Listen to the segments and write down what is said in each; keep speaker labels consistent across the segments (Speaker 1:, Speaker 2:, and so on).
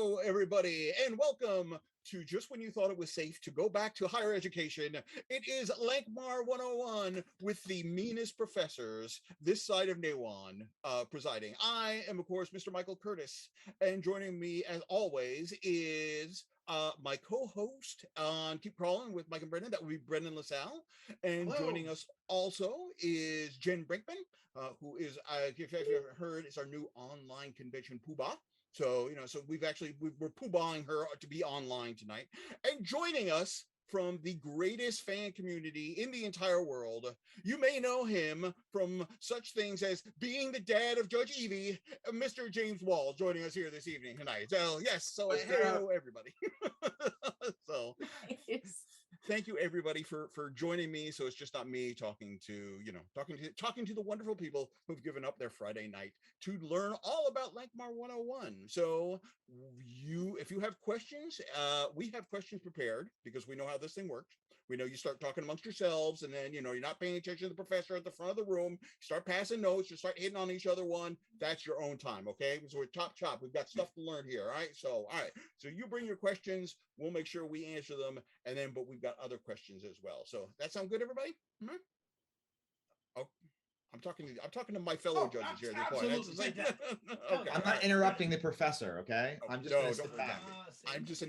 Speaker 1: Hello, everybody, and welcome to Just When You Thought It Was Safe to Go Back to Higher Education. It is Lankhmar 101 with the meanest professors this side of Nehwon presiding. I am, of course, Mr. Michael Curtis, and joining me, as always, is my co-host on Keep Crawling with Mike and Brendan. That would be Brenda LaSalle. And
Speaker 2: Hello.
Speaker 1: joining us also is Jen Brinkhman, who is, if you've ever heard, is our new online convention poobah. So, so we're poobahing her to be online tonight. And joining us from the greatest fan community in the entire world, you may know him from such things as being the dad of Judge Evie, Mr. James Wall, joining us here this evening tonight. So, yes, so hello, everybody. So, thank you everybody for joining me. So it's just not me talking to the wonderful people who've given up their Friday night to learn all about Lankhmar 101. So if you have questions, we have questions prepared because we know how this thing works. We know you start talking amongst yourselves, and then you're not paying attention to the professor at the front of the room. You start passing notes, you start hitting on each other one. That's your own time, okay? So we're top chop. We've got stuff to learn here. All right. So you bring your questions, we'll make sure we answer them, and then but we've got other questions as well. So that sound good, everybody? Mm-hmm. Oh, I'm talking to my fellow judges here.
Speaker 2: Absolutely.
Speaker 1: Okay,
Speaker 3: I'm not interrupting the professor, okay? I'm just gonna sit back.
Speaker 1: I'm just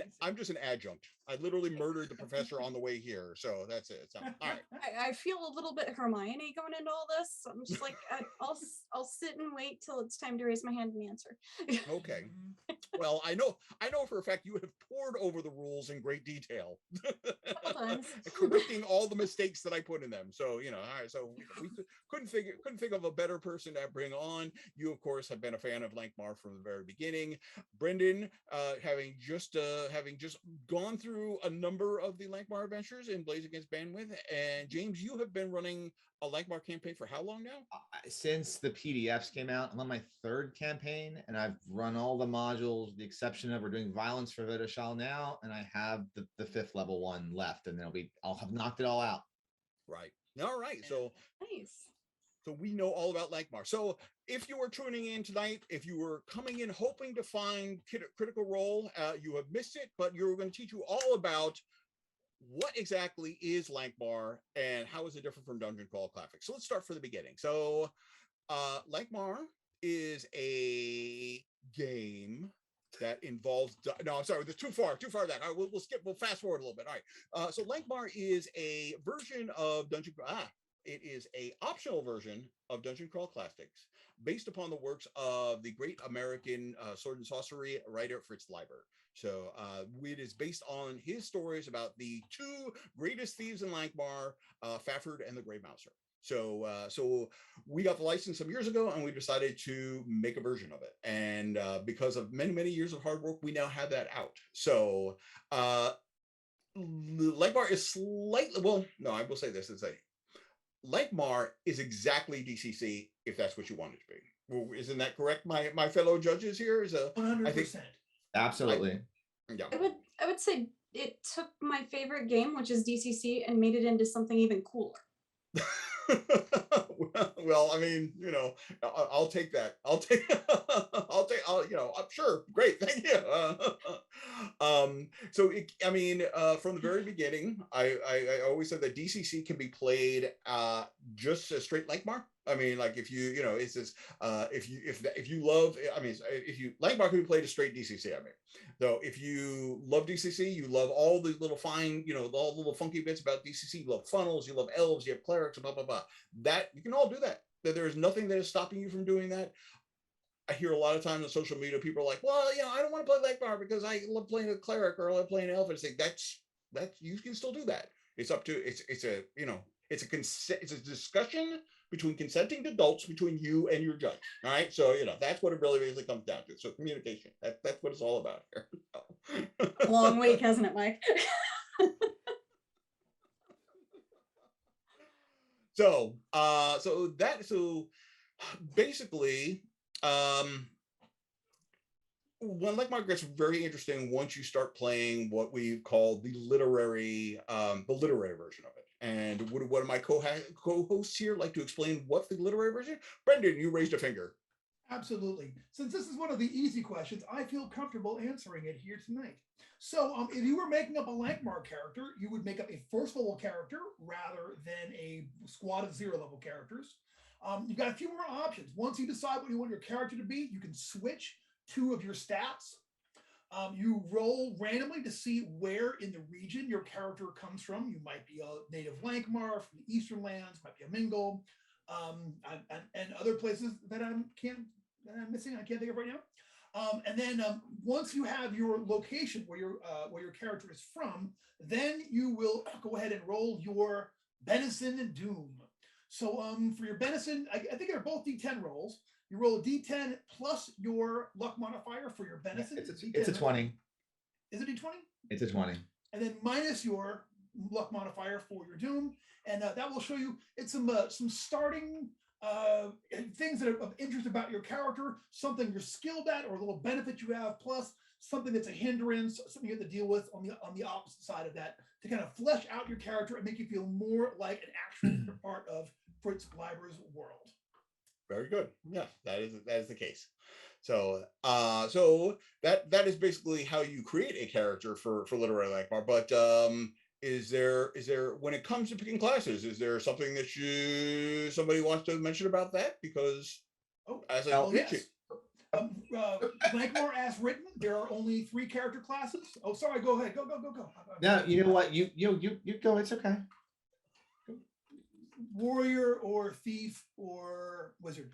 Speaker 1: an adjunct. I literally murdered the professor on the way here, so that's it. So, all right.
Speaker 4: I feel a little bit Hermione going into all this. I'm just like, I'll sit and wait till it's time to raise my hand and answer.
Speaker 1: Okay. Well, I know for a fact you have pored over the rules in great detail, correcting all the mistakes that I put in them. So, all right. So we couldn't think of a better person to bring on. You, of course, have been a fan of Lankhmar from the very beginning. Brendan, having just gone through a number of the Lankhmar adventures in Blaze Against Bandwidth, and James, you have been running a Lankhmar campaign for how long now?
Speaker 3: Since the PDFs came out, I'm on my third campaign, and I've run all the modules, with the exception of we're doing Violence for Vidashal now, and I have the 5th level one left, and I'll have knocked it all out.
Speaker 1: Right. All right. So
Speaker 4: nice.
Speaker 1: So we know all about Lankhmar. So if you were tuning in tonight, if you were coming in hoping to find Critical Role, you have missed it, but we're going to teach you all about what exactly is Lankhmar and how is it different from Dungeon Crawl Classic. So let's start from the beginning. So Lankhmar is a game that involves, no, I'm sorry, there's too far back. All right, we'll fast forward a little bit. All right, so Lankhmar is a version of it is a optional version of Dungeon Crawl Classics based upon the works of the great American sword and sorcery writer Fritz Leiber. So it is based on his stories about the two greatest thieves in Lankhmar, Fafhrd and the Grey Mouser. So we got the license some years ago, and we decided to make a version of it. And because of many years of hard work, we now have that out. So Lankhmar is slightly, well, no, I will say this: Lankhmar is exactly DCC if that's what you want it to be. Well, isn't that correct? My fellow judges here is
Speaker 2: 100%.
Speaker 3: Absolutely.
Speaker 1: Yeah.
Speaker 4: I would say it took my favorite game, which is DCC, and made it into something even cooler.
Speaker 1: Well, I mean, I'll take that. I'm sure. Great. Thank you. From the very beginning, I always said that DCC can be played just as straight Lankhmar. I mean, like if you love, Lankhmar can be played as straight DCC. I mean, though, if you love DCC, you love all the little fine, all the little funky bits about DCC. You love funnels, you love elves, you have clerics, blah blah blah. That you can all do that. There is nothing that is stopping you from doing that. I hear a lot of times on social media, people are like, "Well, I don't want to play Lankhmar because I love playing a cleric or I love playing an elf." And say that's you can still do that. It's up to it's a discussion between consenting adults, between you and your judge. All right. So, that's what it really comes down to. So communication, that's what it's all about here.
Speaker 4: Long week, hasn't it, Mike?
Speaker 1: So basically, when Lankhmar gets very interesting once you start playing what we call the literary version of it. And would one of my co-hosts here like to explain what the literary version? Brendan, you raised a finger.
Speaker 2: Absolutely. Since this is one of the easy questions, I feel comfortable answering it here tonight. So if you were making up a Lankhmar character, you would make up a first level character rather than a squad of 0 level characters. You've got a few more options. Once you decide what you want your character to be, you can switch 2 of your stats. You roll randomly to see where in the region your character comes from. You might be a native Lankhmar from the Eastern Lands, might be a Mingle, and other places that I'm missing. I can't think of right now. And then once you have your location where your character is from, then you will go ahead and roll your Venison and Doom. So for your Venison, I think they're both D10 rolls. You roll a D10 plus your luck modifier for your Venison.
Speaker 3: It's a 20.
Speaker 2: Is it D20?
Speaker 3: It's a 20.
Speaker 2: And then minus your luck modifier for your Doom, and that will show you it's some starting things that are of interest about your character, something you're skilled at, or a little benefit you have, plus something that's a hindrance, something you have to deal with on the opposite side of that, to kind of flesh out your character and make you feel more like an actual part of Fritz Leiber's world.
Speaker 1: Very good. Yeah, that is the case. So so that is basically how you create a character for Literary Lankhmar. But is there when it comes to picking classes, is there something that somebody wants to mention about that? Because as I
Speaker 2: yes. Lankhmar as written, there are only 3 character classes. Oh, sorry. Go ahead. Go.
Speaker 3: No, you know what? You go. It's okay.
Speaker 2: Warrior or thief or wizard.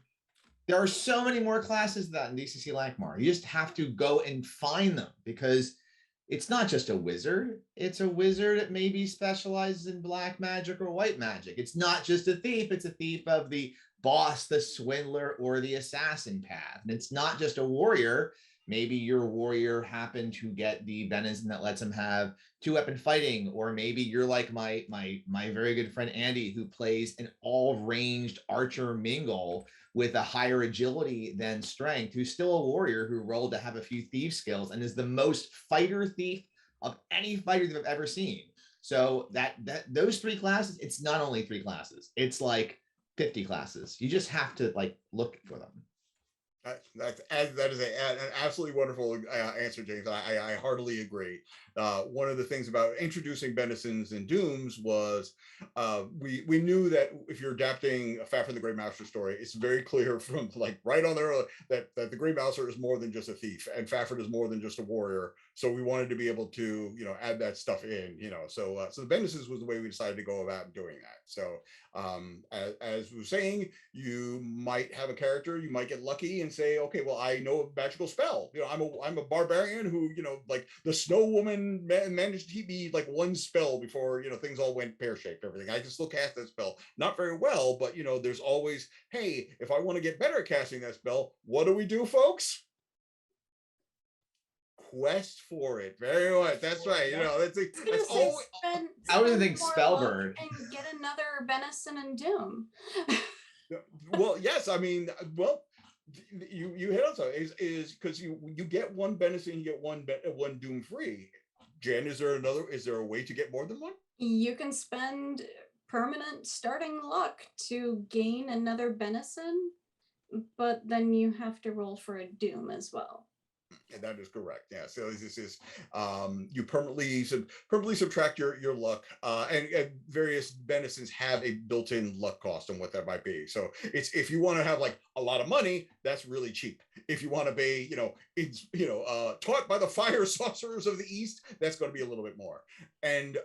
Speaker 3: There are so many more classes than that in DCC Lankhmar. You just have to go and find them, because it's not just a wizard. It's a wizard that maybe specializes in black magic or white magic. It's not just a thief. It's a thief of the boss, the swindler, or the assassin path. And it's not just a warrior. Maybe your warrior happened to get the venison that lets him have 2-weapon fighting, or maybe you're like my very good friend Andy, who plays an all-ranged archer mingle with a higher agility than strength, who's still a warrior who rolled to have a few thief skills and is the most fighter thief of any fighter that I've ever seen. So those 3 classes, it's not only 3 classes, it's like 50 classes. You just have to look for them.
Speaker 1: That is an absolutely wonderful answer, James. I heartily agree. One of the things about introducing Venisons and Dooms was we knew that if you're adapting a Fafhrd the Grey Mouser story, it's very clear from right on there that the Grey Mouser is more than just a thief, and Fafhrd is more than just a warrior. So we wanted to be able to add that stuff in. So the Venisons was the way we decided to go about doing that. So as we were saying, you might have a character, you might get lucky and say, okay, well, I know a magical spell. I'm a barbarian who, like the Snow Woman managed to keep me 1 spell before, things all went pear-shaped, everything. I can still cast that spell. Not very well, but, there's always, hey, if I want to get better at casting that spell, what do we do, folks? Quest for it. Very much. That's right. That's always.
Speaker 3: I would think Spellbird
Speaker 4: and get another Venison and Doom.
Speaker 1: Well, yes. I mean, well, you hit on something. Is because you get 1 Venison, you get 1 Doom free. Jen, is there a way to get more than 1?
Speaker 4: You can spend permanent starting luck to gain another Venison, but then you have to roll for a Doom as well.
Speaker 1: And that is correct. Yeah. So this is you permanently subtract your luck, and various Venisons have a built-in luck cost on what that might be. So it's, if you want to have a lot of money, that's really cheap. If you want to be taught by the fire sorcerers of the East, that's going to be a little bit more. And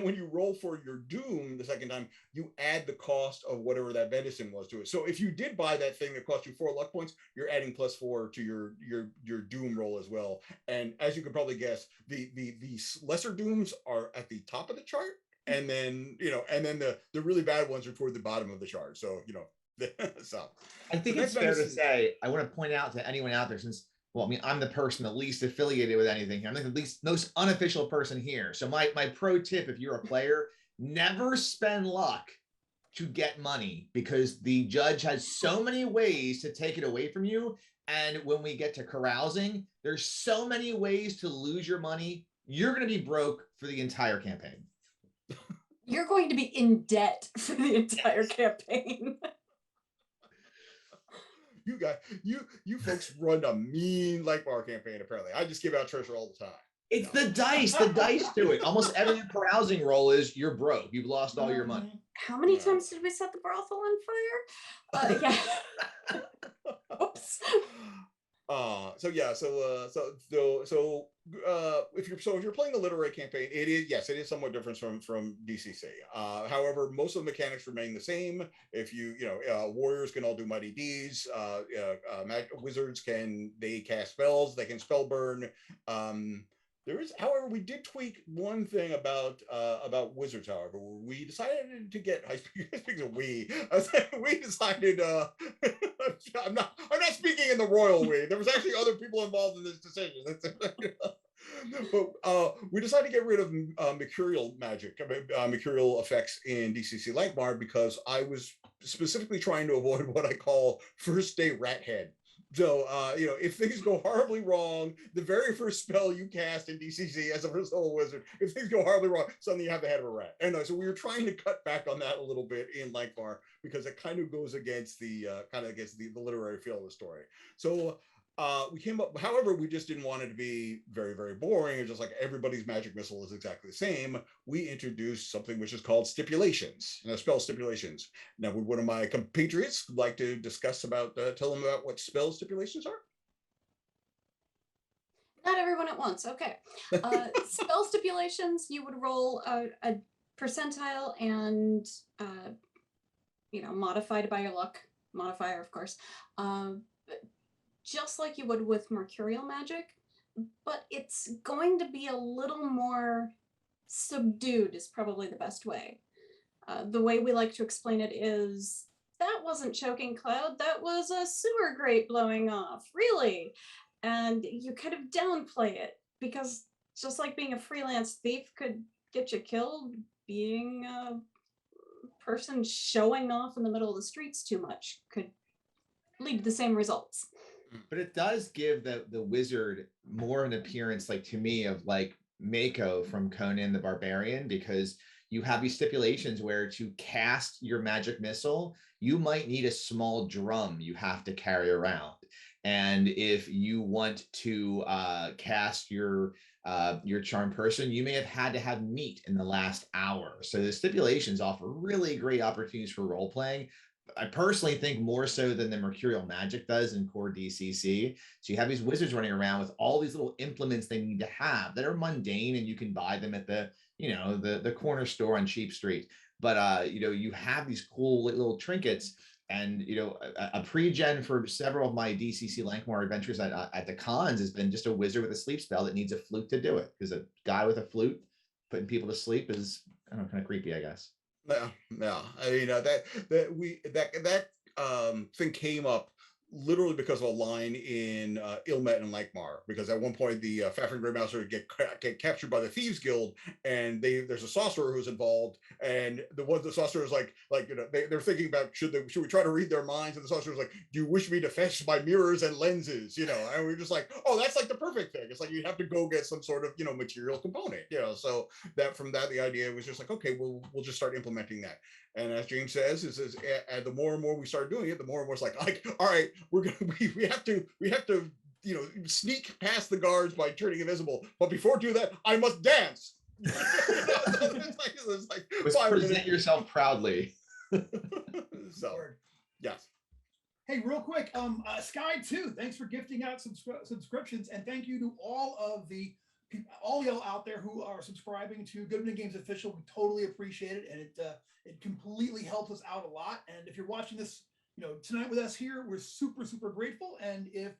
Speaker 1: when you roll for your Doom the second time, you add the cost of whatever that Venison was to it. So if you did buy that thing that cost you 4 luck points, you're adding +4 to your Doom roll as well. And as you can probably guess, the lesser Dooms are at the top of the chart, and then the really bad ones are toward the bottom of the chart. So so
Speaker 3: I think it's fair to say, I want to point out to anyone out there, since, well, I mean, I'm the person the least affiliated with anything here. I'm the least most unofficial person here. So my pro tip, if you're a player, never spend luck to get money, because the judge has so many ways to take it away from you. And when we get to carousing, there's so many ways to lose your money. You're going to be broke for the entire campaign.
Speaker 4: You're going to be in debt for the entire campaign.
Speaker 1: you guys, you folks run a mean Lankhmar campaign. Apparently, I just give out treasure all the time.
Speaker 3: It's the dice. The dice do it. Almost every carousing roll is you're broke. You've lost all your money.
Speaker 4: How many times did we set the brothel on fire? Yeah. Oops.
Speaker 1: If you're playing the literary campaign, it is somewhat different from DCC. However, most of the mechanics remain the same. If warriors can all do mighty deeds. Wizards can cast spells. They can spell burn. However, we did tweak one thing about wizards. However, we decided to get. Speaking of we decided. I'm not speaking in the royal we. There was actually other people involved in this decision. But we decided to get rid of mercurial magic, mercurial effects in DCC Lankhmar because I was specifically trying to avoid what I call first day rat head. So, if things go horribly wrong, the very first spell you cast in DCC as a first level wizard, if things go horribly wrong, suddenly you have the head of a rat. And so we were trying to cut back on that a little bit in Lankhmar because it kind of goes against the literary feel of the story. So we came up, however, we just didn't want it to be very, very boring. It's just like everybody's magic missile is exactly the same. We introduced something which is called stipulations, spell stipulations. Now, would one of my compatriots like to discuss tell them about what spell stipulations are?
Speaker 4: Not everyone at once. Okay. Spell stipulations, you would roll a percentile and, modified by your luck modifier, of course. Just like you would with mercurial magic, but it's going to be a little more subdued is probably the best way. The way we like to explain it is, that wasn't choking cloud, that was a sewer grate blowing off, really? And you kind of downplay it, because just like being a freelance thief could get you killed, being a person showing off in the middle of the streets too much could lead to the same results.
Speaker 3: But it does give the wizard more an appearance, like to me, of like Mako from Conan the Barbarian, because you have these stipulations where to cast your magic missile, you might need a small drum you have to carry around. And if you want to cast your charm person, you may have had to have meat in the last hour. So the stipulations offer really great opportunities for role playing. I personally think more so than the mercurial magic does in core DCC. So you have these wizards running around with all these little implements they need to have that are mundane, and you can buy them at the corner store on Cheap Street. But you have these cool little trinkets, and a pre-gen for several of my DCC Lankhmar adventures at the cons has been just a wizard with a sleep spell that needs a flute to do it, because a guy with a flute putting people to sleep is kind of creepy, I guess.
Speaker 1: Yeah. I mean, that thing came up literally because of a line in Ilmet and Lankhmar, because at one point the Fafnir Greymaster get captured by the Thieves Guild, and there's a sorcerer who's involved, and the sorcerer is like they're thinking about should we try to read their minds, and the sorcerer is like, do you wish me to fetch my mirrors and lenses, and we're just like, oh, that's like the perfect thing. It's like you have to go get some sort of material component, so from that the idea was just like, okay, we'll just start implementing that. And as James says, and the more and more we start doing it, the more and more it's like, all right, we have to sneak past the guards by turning invisible. But before do that, I must dance. It's like
Speaker 3: present yourself proudly.
Speaker 1: So, yes.
Speaker 2: Hey, real quick, Sky 2, thanks for gifting out subscriptions, and thank you to all y'all out there who are subscribing to Good Evening Games Official. We totally appreciate it, and it completely helps us out a lot. And if you're watching this, tonight with us here, we're super, super grateful. And if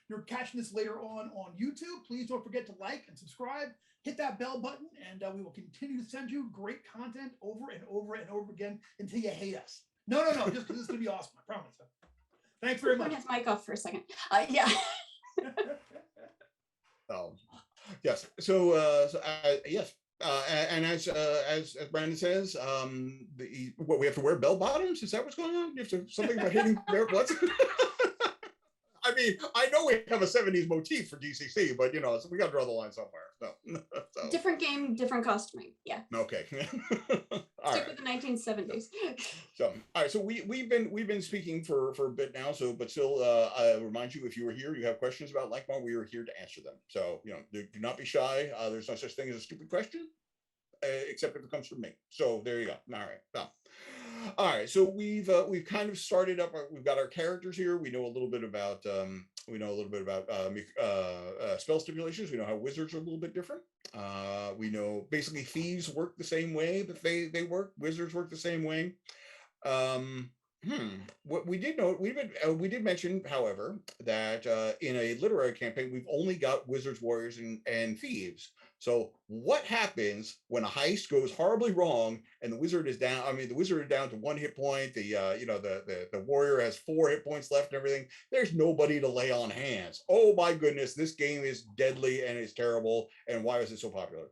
Speaker 2: you're catching this later on YouTube, please don't forget to like and subscribe, hit that bell button, and we will continue to send you great content over and over and over again until you hate us. No, just because it's going to be awesome, I promise. Thanks very much.
Speaker 4: Turn his mic off for a second. Yeah.
Speaker 1: Yes. So yes. And as Brandon says, what we have to wear bell bottoms? Is that what's going on? You have to something about hitting bare butts? I mean, I know we have a 70s motif for DCC, but so we got to draw the line somewhere. So,
Speaker 4: Different game, different costuming. Yeah.
Speaker 1: okay. All
Speaker 4: Stick
Speaker 1: right.
Speaker 4: with the 1970s.
Speaker 1: So, all right. So we've been speaking for a bit now. So, but still, I remind you, if you were here, you have questions about Lankhmar, we are here to answer them. So, do not be shy. There's no such thing as a stupid question, except if it comes from me. So there you go. All right. So, all right. So we've kind of started up. We've got our characters here. We know a little bit about spell stipulations. We know how wizards are a little bit different. We know basically thieves work the same way that they work. Wizards work the same way. What we did know, we did mention, however, that in a literary campaign, we've only got wizards, warriors, and thieves. So what happens when a heist goes horribly wrong and the wizard is down? I mean, the wizard is down to 1 hit point. The warrior has 4 hit points left and everything. There's nobody to lay on hands. Oh my goodness, this game is deadly and it's terrible. And why is it so popular?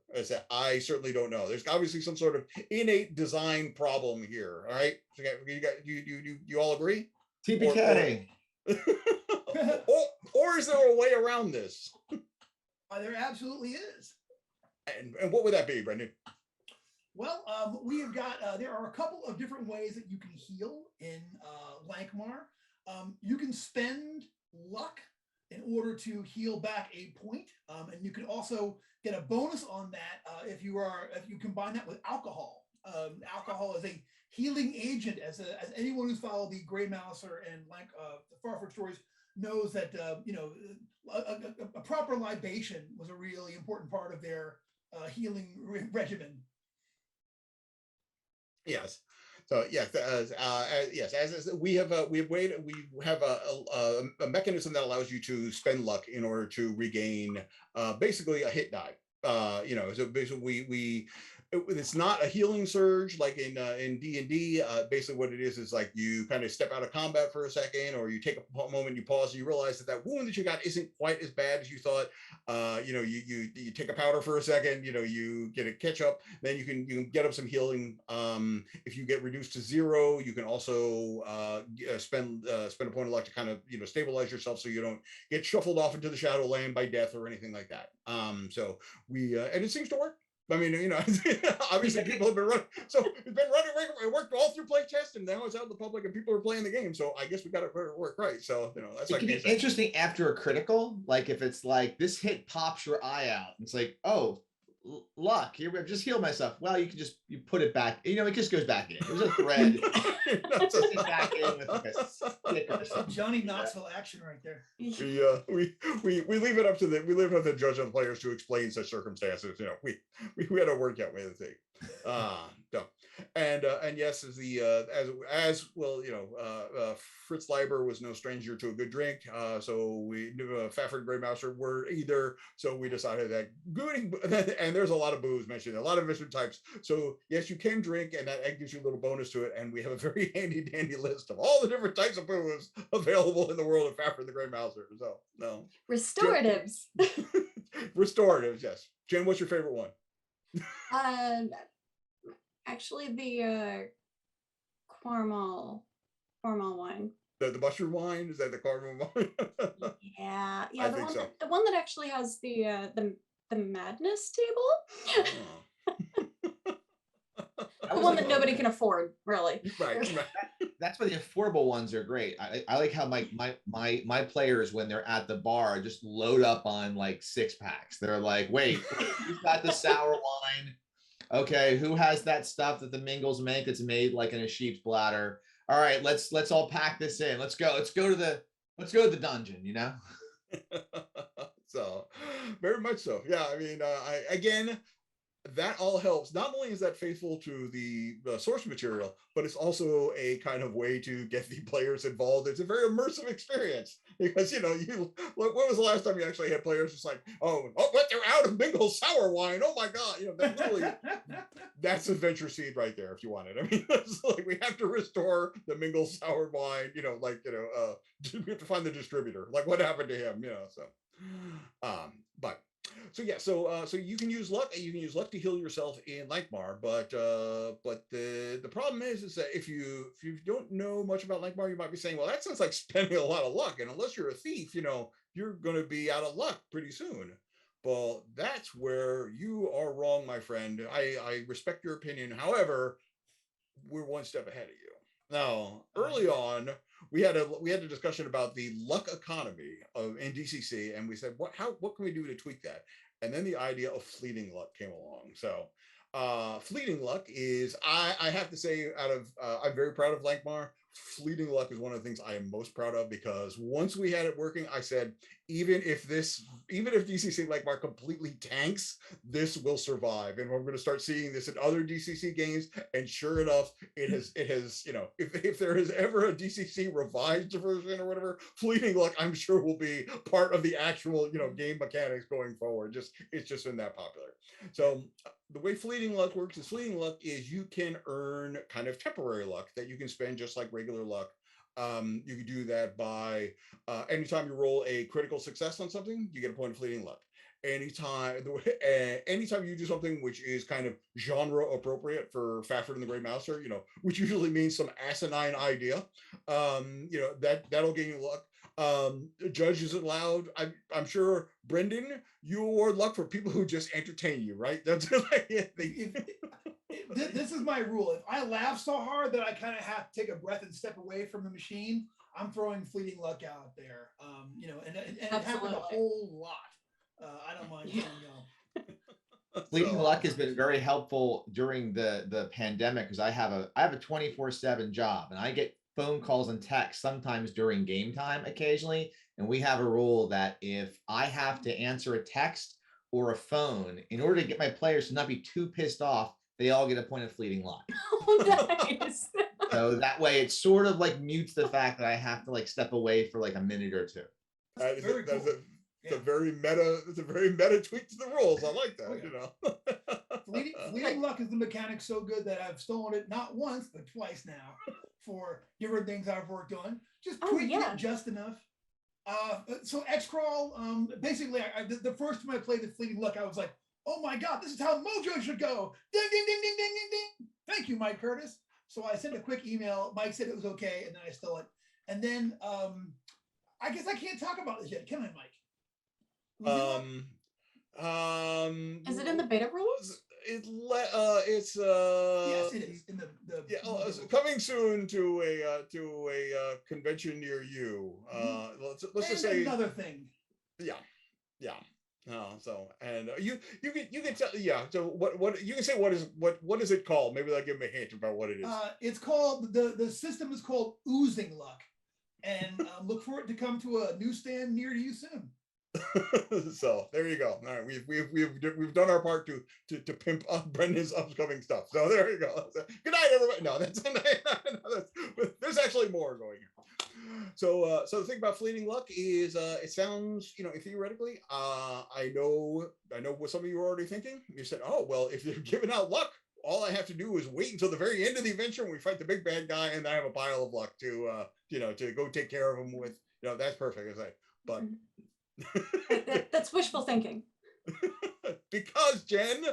Speaker 1: I certainly don't know. There's obviously some sort of innate design problem here. All right, so you all agree?
Speaker 3: TPK.
Speaker 1: Or is there a way around this?
Speaker 2: There absolutely is.
Speaker 1: And what would that be, Brendan?
Speaker 2: Well, we have got, there are a couple of different ways that you can heal in Lankhmar. You can spend luck in order to heal back a point. And you can also get a bonus on that if you combine that with alcohol. Alcohol is a healing agent, as anyone who's followed the Grey Mouser and the Farford stories knows that, a proper libation was a really important part of their healing regimen.
Speaker 1: Yes. So yes, yes. As we have a mechanism that allows you to spend luck in order to regain basically a hit die. So basically it's not a healing surge like in D&D. Basically what it is like you kind of step out of combat for a second, or you take a moment, you pause, and you realize that wound that you got isn't quite as bad as you thought. You take a powder for a second, you get a catch up, then you can get up some healing. If you get reduced to 0, you can also spend a point of luck to kind of stabilize yourself so you don't get shuffled off into the Shadowland by death or anything like that. So and it seems to work. I mean, obviously people have been running. So it's been running. It worked all through play test, and now it's out in the public, and people are playing the game. So I guess we got it work right. So that's
Speaker 3: it can be interesting after a critical. Like if it's like this hit pops your eye out, it's like, oh, luck. Here, I've just healed myself. Well, you put it back. It just goes back in. It was a thread. Just back in with like a stick or something.
Speaker 2: Johnny Knoxville action right there.
Speaker 1: We leave it up to the judge and players to explain such circumstances. We had to work out with the thing. And yes, as well, Fritz Leiber was no stranger to a good drink. So we knew Fafford Grey Mouser were either. So we decided that good, and there's a lot of booze mentioned, a lot of different types. So yes, you can drink, and that gives you a little bonus to it. And we have a very handy dandy list of all the different types of booze available in the world of Fafford the Grey Mouser. So no
Speaker 4: Restoratives.
Speaker 1: Restoratives, yes. Jen, what's your favorite one?
Speaker 4: Actually, the caramel wine.
Speaker 1: The mushroom wine, is that the caramel wine?
Speaker 4: Yeah.
Speaker 1: I think so.
Speaker 4: The one that actually has the madness table. The one that nobody can afford, really.
Speaker 1: Right.
Speaker 3: That's why the affordable ones are great. I like how my players, when they're at the bar, just load up on like 6-packs. They're like, wait, who's got the sour wine? Okay, who has that stuff that the Mingles make that's made like in a sheep's bladder? All right, let's all pack this in. Let's go to the dungeon,
Speaker 1: So very much so. Yeah, I mean, again, that all helps. Not only is that faithful to the source material, but it's also a kind of way to get the players involved. It's a very immersive experience because when was the last time you actually had players just like, oh, what, they're out of Mingle sour wine? Oh my god, that's adventure seed right there if you want it. I mean, it's like we have to restore the Mingle sour wine. We have to find the distributor. Like what happened to him? So yeah, so you can use luck. You can use luck to heal yourself in Lankhmar, but the problem is that if you don't know much about Lankhmar, you might be saying, well, that sounds like spending a lot of luck, and unless you're a thief, you're going to be out of luck pretty soon. Well, that's where you are wrong, my friend. I respect your opinion. However, we're one step ahead of you. Now, early on, we had a discussion about the luck economy of in DCC, and we said, what can we do to tweak that? And then the idea of fleeting luck came along. So, fleeting luck is I have to say, I'm very proud of Lankhmar. Fleeting luck is one of the things I am most proud of because once we had it working, I said, even if DCC Lankhmar completely tanks, this will survive, and we're going to start seeing this in other DCC games. And sure enough, it has if there is ever a DCC revised version or whatever, fleeting luck I'm sure will be part of the actual game mechanics going forward. It's just been that popular. So the way fleeting luck works is you can earn kind of temporary luck that you can spend just like regular luck. You can do that by anytime you roll a critical success on something, you get a point of fleeting luck. Anytime you do something which is kind of genre appropriate for Fafhrd and the Grey Mouser, which usually means some asinine idea, that'll gain you luck. Judge isn't allowed. I'm sure, Brendan, you award luck for people who just entertain you, right? That's like
Speaker 2: this is my rule. If I laugh so hard that I kind of have to take a breath and step away from the machine, I'm throwing fleeting luck out there. And it happened a whole lot. I don't mind saying no.
Speaker 3: Fleeting luck has been very helpful during the pandemic because I have a 24/7 job and I get phone calls and texts sometimes during game time occasionally. And we have a rule that if I have to answer a text or a phone, in order to get my players to not be too pissed off, they all get a point of fleeting luck.
Speaker 4: Oh, nice.
Speaker 3: So that way it sort of like mutes the fact that I have to like step away for like a minute or two.
Speaker 2: That's very cool.
Speaker 1: It's a very meta tweak to the rules. I like that.
Speaker 2: Fleeting luck is the mechanic so good that I've stolen it not once but twice now for different things I've worked on. Just tweaked it just enough. So X-Crawl, basically, the first time I played the fleeting luck, I was like, oh my God, this is how Mojo should go. Ding, ding, ding, ding, ding, ding, ding. Thank you, Mike Curtis. So I sent a quick email. Mike said it was okay, and then I stole it. And then I guess I can't talk about this yet, can I, Mike?
Speaker 4: Is it in the beta rules?
Speaker 2: Yes, it is in the
Speaker 1: coming soon to a convention near you. Let's just say
Speaker 2: another thing.
Speaker 1: Yeah. So and you can tell So what you can say what is it called? Maybe I'll give him a hint about what it is.
Speaker 2: It's called the system is called Oozing Luck, and look for it to come to a newsstand near to you soon.
Speaker 1: So there you go. All right, we've done our part to pimp up Brendan's upcoming stuff. So there you go. So, good night, everybody. No, there's actually more going here. So the thing about fleeting luck is it sounds, theoretically, I know what some of you are already thinking. You said, oh well, if you're giving out luck, all I have to do is wait until the very end of the adventure when we fight the big bad guy, and I have a pile of luck to to go take care of him with. That's perfect. I say, but.
Speaker 4: That's wishful thinking.
Speaker 1: Because, Jen,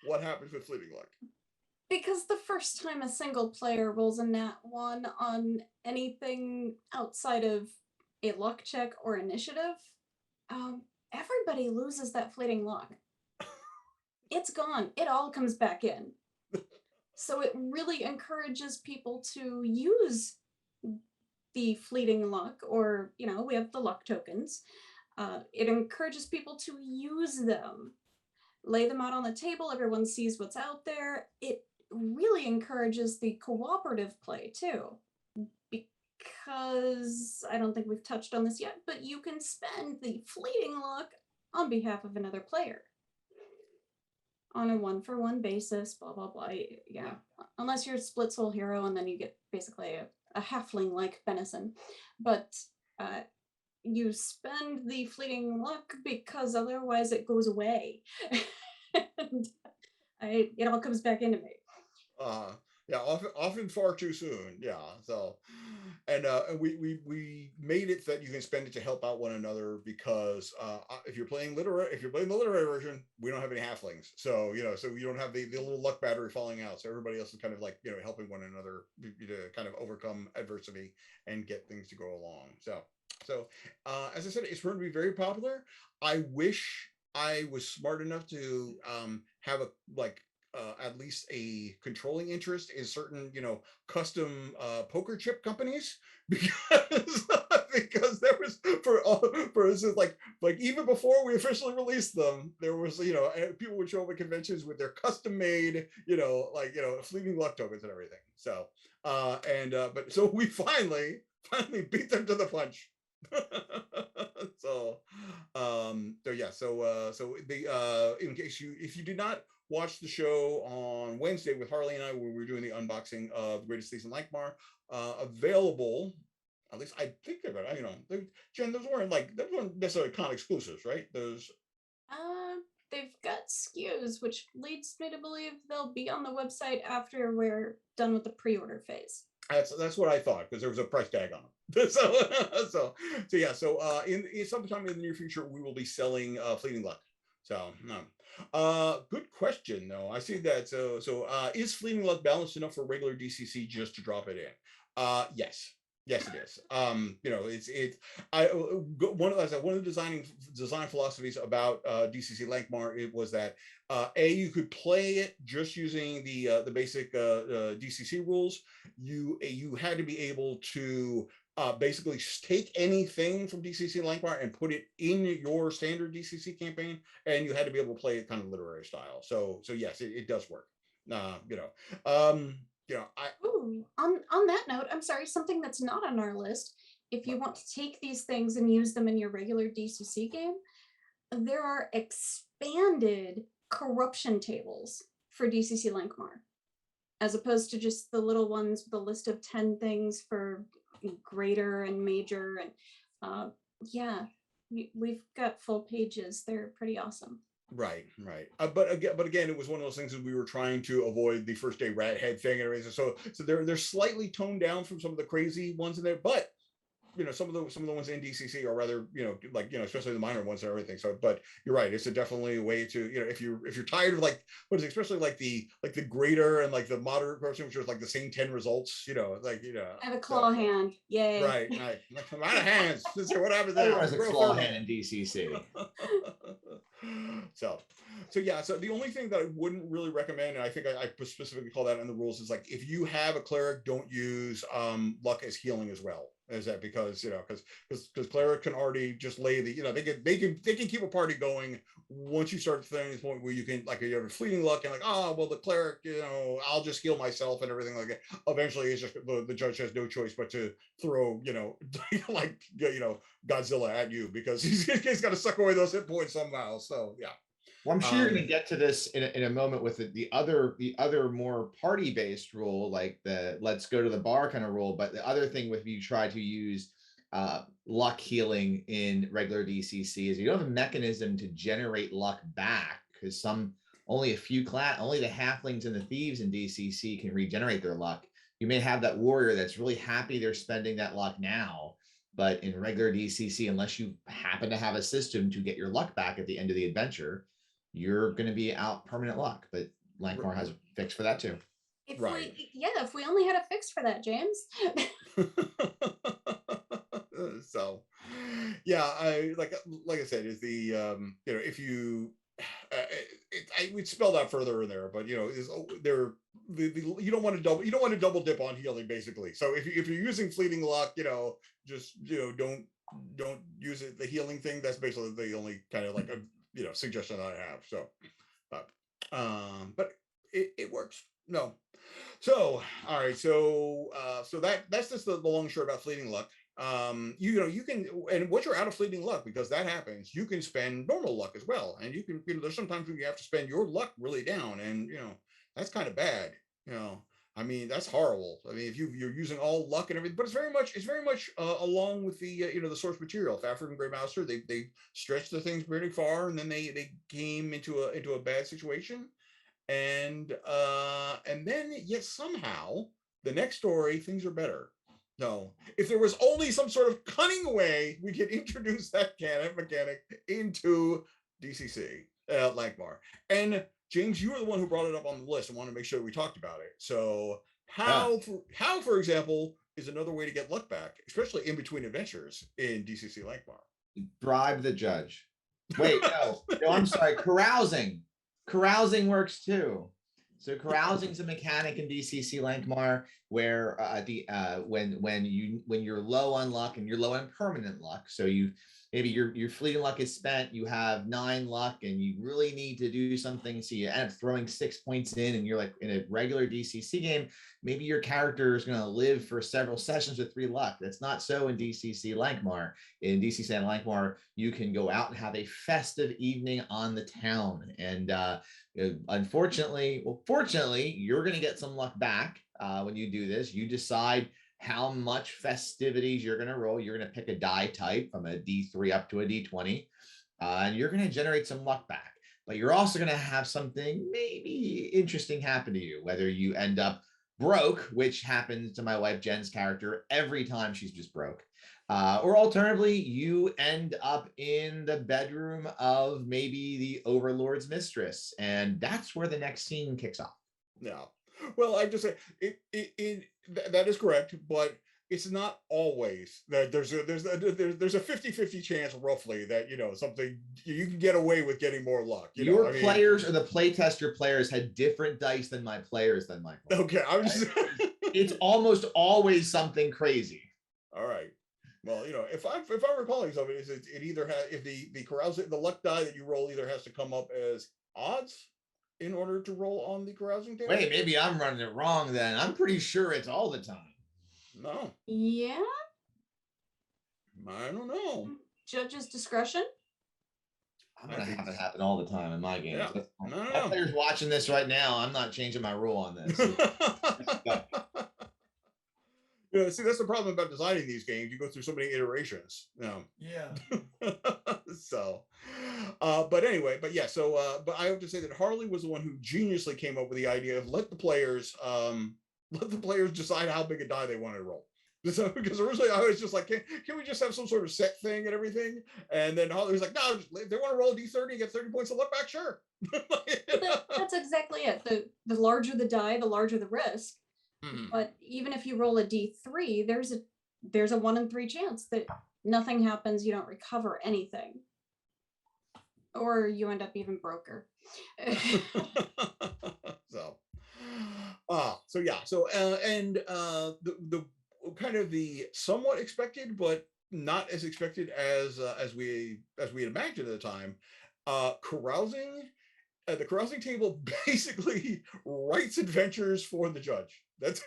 Speaker 1: what happens with fleeting luck?
Speaker 4: Because the first time a single player rolls a nat 1 on anything outside of a luck check or initiative, everybody loses that fleeting luck. It's gone. It all comes back in. So it really encourages people to use the fleeting luck, or, we have the luck tokens. It encourages people to use them, lay them out on the table. Everyone sees what's out there. It really encourages the cooperative play too, because I don't think we've touched on this yet, but you can spend the fleeting luck on behalf of another player on a 1-for-1 basis, blah, blah, blah. Yeah, unless you're a split soul hero, and then you get basically a halfling like Venison. But you spend the fleeting luck because otherwise it goes away. And it all comes back into me.
Speaker 1: Often far too soon. Yeah. So, and we made it that you can spend it to help out one another, because if you're playing the literary version, we don't have any halflings, so so you don't have the little luck battery falling out. So everybody else is kind of like helping one another to kind of overcome adversity and get things to go along. So as I said, it's going to be very popular. I wish I was smart enough to have a at least a controlling interest in certain, custom poker chip companies because because there was for instance, like even before we officially released them, there was people would show up at conventions with their custom made fleeting luck tokens and everything. So but so we finally beat them to the punch. so so the in case if you did not watch the show on Wednesday with Harley and I, where we were doing the unboxing of the Greatest Thieves in Lankhmar, available, at least I think they're gonna, Jen, those weren't necessarily con exclusives, right? Those
Speaker 4: they've got SKUs, which leads me to believe they'll be on the website after we're done with the pre-order phase.
Speaker 1: That's what I thought, because there was a price tag on them. so yeah. So in sometime in the near future, we will be selling Fleeting Luck. So good question though. I see that. So is Fleeting Luck balanced enough for regular DCC just to drop it in? Yes. Yes, it is. One of the design philosophies about DCC Lankhmar, it was that you could play it just using the basic DCC rules. You had to be able to basically take anything from DCC Lankhmar and put it in your standard DCC campaign, and you had to be able to play it kind of literary style. So yes, it does work.
Speaker 4: Ooh, on that note, I'm sorry, something that's not on our list. If you want to take these things and use them in your regular DCC game, there are expanded corruption tables for DCC Lankhmar, as opposed to just the little ones with a list of 10 things for greater and major. And yeah, we've got full pages. They're pretty awesome.
Speaker 1: Right. But again, it was one of those things that we were trying to avoid the first day rat head thing and everything. So they're slightly toned down from some of the crazy ones in there, but some of the ones in DCC are rather especially the minor ones and everything. So, but you're right, it's definitely a way to if you're tired of especially the greater and the moderate corruption, which was the same 10 results.
Speaker 4: I have a claw hand. Yay!
Speaker 1: Right. I'm out of hands. What happens now?
Speaker 3: Everyone has a claw hand in DCC.
Speaker 1: So yeah. So the only thing that I wouldn't really recommend, and I think I specifically call that in the rules, is if you have a cleric, don't use luck as healing as well. Is that because cleric can already just lay the they can keep a party going once you start throwing this point where you can you have a fleeting luck and the cleric I'll just heal myself and everything like that. Eventually it's just the judge has no choice but to throw Godzilla at you because he's got to suck away those hit points somehow. So yeah.
Speaker 3: Well, I'm sure you're going to get to this in a moment with the other more party-based rule, like the let's go to the bar kind of rule. But the other thing with you try to use luck healing in regular DCC is you don't have a mechanism to generate luck back, because only the halflings and the thieves in DCC can regenerate their luck. You may have that warrior that's really happy they're spending that luck now, but in regular DCC, unless you happen to have a system to get your luck back at the end of the adventure, you're going to be out permanent luck. But Lankhmar has a fix for that too.
Speaker 4: If we only had a fix for that, James.
Speaker 1: So yeah, I like I said, is the if you I would spell that further in there, but you don't want to double dip on healing basically. So if you're using fleeting luck, don't use it, the healing thing. That's basically the only kind of suggestion I have. So but it works. No. So all right, so that's just the long and short about fleeting luck. You can, and once you're out of fleeting luck, because that happens, you can spend normal luck as well, and you can there's sometimes when you have to spend your luck really down, and that's kind of bad. I mean, that's horrible. I mean, if you're using all luck and everything, but it's very much along with the the source material. Fafford and Greymaster, they stretched the things pretty far, and then they came into a bad situation, and then yet somehow the next story things are better. No, if there was only some sort of cunning way we could introduce that mechanic into DCC Lankhmar. And James, you were the one who brought it up on the list and wanted to make sure we talked about it. So how, for example, is another way to get luck back, especially in between adventures in DCC Lankhmar?
Speaker 3: Bribe the judge. Wait, no, I'm sorry. Carousing works too. So carousing is a mechanic in DCC Lankhmar where when you're low on luck and you're low on permanent luck, so maybe your fleeting luck is spent, you have 9 luck and you really need to do something, so you end up throwing 6 points in, and you're like in a regular DCC game, maybe your character is going to live for several sessions with 3 luck. That's not so in DCC Lankhmar. In DCC Lankhmar, you can go out and have a festive evening on the town, and fortunately, you're going to get some luck back when you do this. You decide how much festivities you're going to roll. You're going to pick a die type from a D3 up to a D20, and you're going to generate some luck back. But you're also going to have something maybe interesting happen to you, whether you end up broke, which happens to my wife Jen's character every time she's just broke. Or alternatively, you end up in the bedroom of maybe the Overlord's mistress, and that's where the next scene kicks off.
Speaker 1: No. Well, I just say that is correct, but it's not always that there's a 50-50 chance roughly that something you can get away with getting more luck.
Speaker 3: Your players or the playtester players had different dice than my players than my players.
Speaker 1: Okay, I'm just
Speaker 3: it's almost always something crazy.
Speaker 1: All right. Well, if I'm recalling something, is it either has, if the carousing, the luck die that you roll either has to come up as odds in order to roll on the carousing table.
Speaker 3: Wait, maybe I'm running it wrong then. I'm pretty sure it's all the time.
Speaker 1: No.
Speaker 4: Yeah.
Speaker 1: I don't know.
Speaker 4: Judge's discretion.
Speaker 3: I'm gonna have it happen all the time in my games.
Speaker 1: Yeah.
Speaker 3: My players watching this right now, I'm not changing my rule on this.
Speaker 1: See, that's the problem about designing these games. You go through so many iterations.
Speaker 2: Yeah.
Speaker 1: So, but anyway, but yeah. So, but I have to say that Harley was the one who geniusly came up with the idea of let the players decide how big a die they want to roll. So, because originally I was just like, can we just have some sort of set thing and everything? And then Harley was like, no, if they want to roll a D30 and get 30 points of luck back, sure.
Speaker 4: That's exactly it. The larger the die, the larger the risk. Mm-hmm. But even if you roll a D3, there's a 1 in 3 chance that nothing happens. You don't recover anything, or you end up even broker.
Speaker 1: So yeah. So the kind of the somewhat expected, but not as expected as we had imagined at the time. Carousing. The carousing table basically writes adventures for the judge. That's